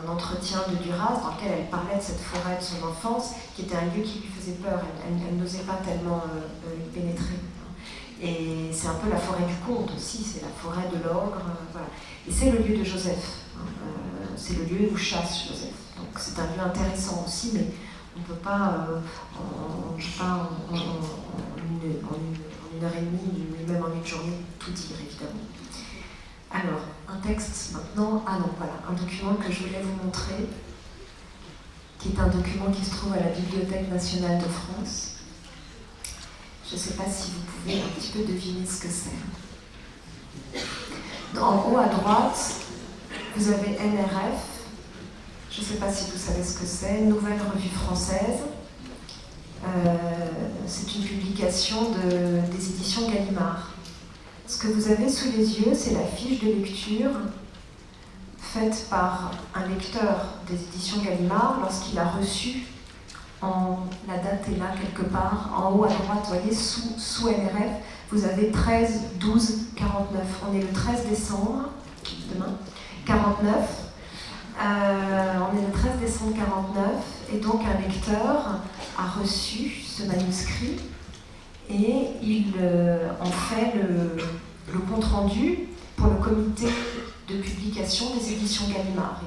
B: entretien de Duras dans lequel elle parlait de cette forêt de son enfance, qui était un lieu qui lui faisait peur, elle n'osait pas tellement y pénétrer. Et c'est un peu la forêt du conte aussi, c'est la forêt de l'ogre, voilà. Et c'est le lieu de Joseph, c'est le lieu où chasse Joseph. Donc c'est un lieu intéressant aussi, mais on ne peut pas, en une heure et demie, même en une journée, tout dire évidemment. Alors, un texte maintenant, un document que je voulais vous montrer, qui est un document qui se trouve à la Bibliothèque nationale de France. Je ne sais pas si vous pouvez un petit peu deviner ce que c'est. En haut à droite, vous avez NRF. Je ne sais pas si vous savez ce que c'est. Nouvelle Revue Française. C'est une publication des éditions Gallimard. Ce que vous avez sous les yeux, c'est la fiche de lecture faite par un lecteur des éditions Gallimard lorsqu'il a reçu, la date est là quelque part, en haut à droite, vous voyez, sous NRF, vous avez 13, 12, 49. On est le 13 décembre, demain, 49. On est le 13 décembre 49, et donc un lecteur a reçu ce manuscrit et il en fait le compte-rendu pour le comité de publication des éditions Gallimard.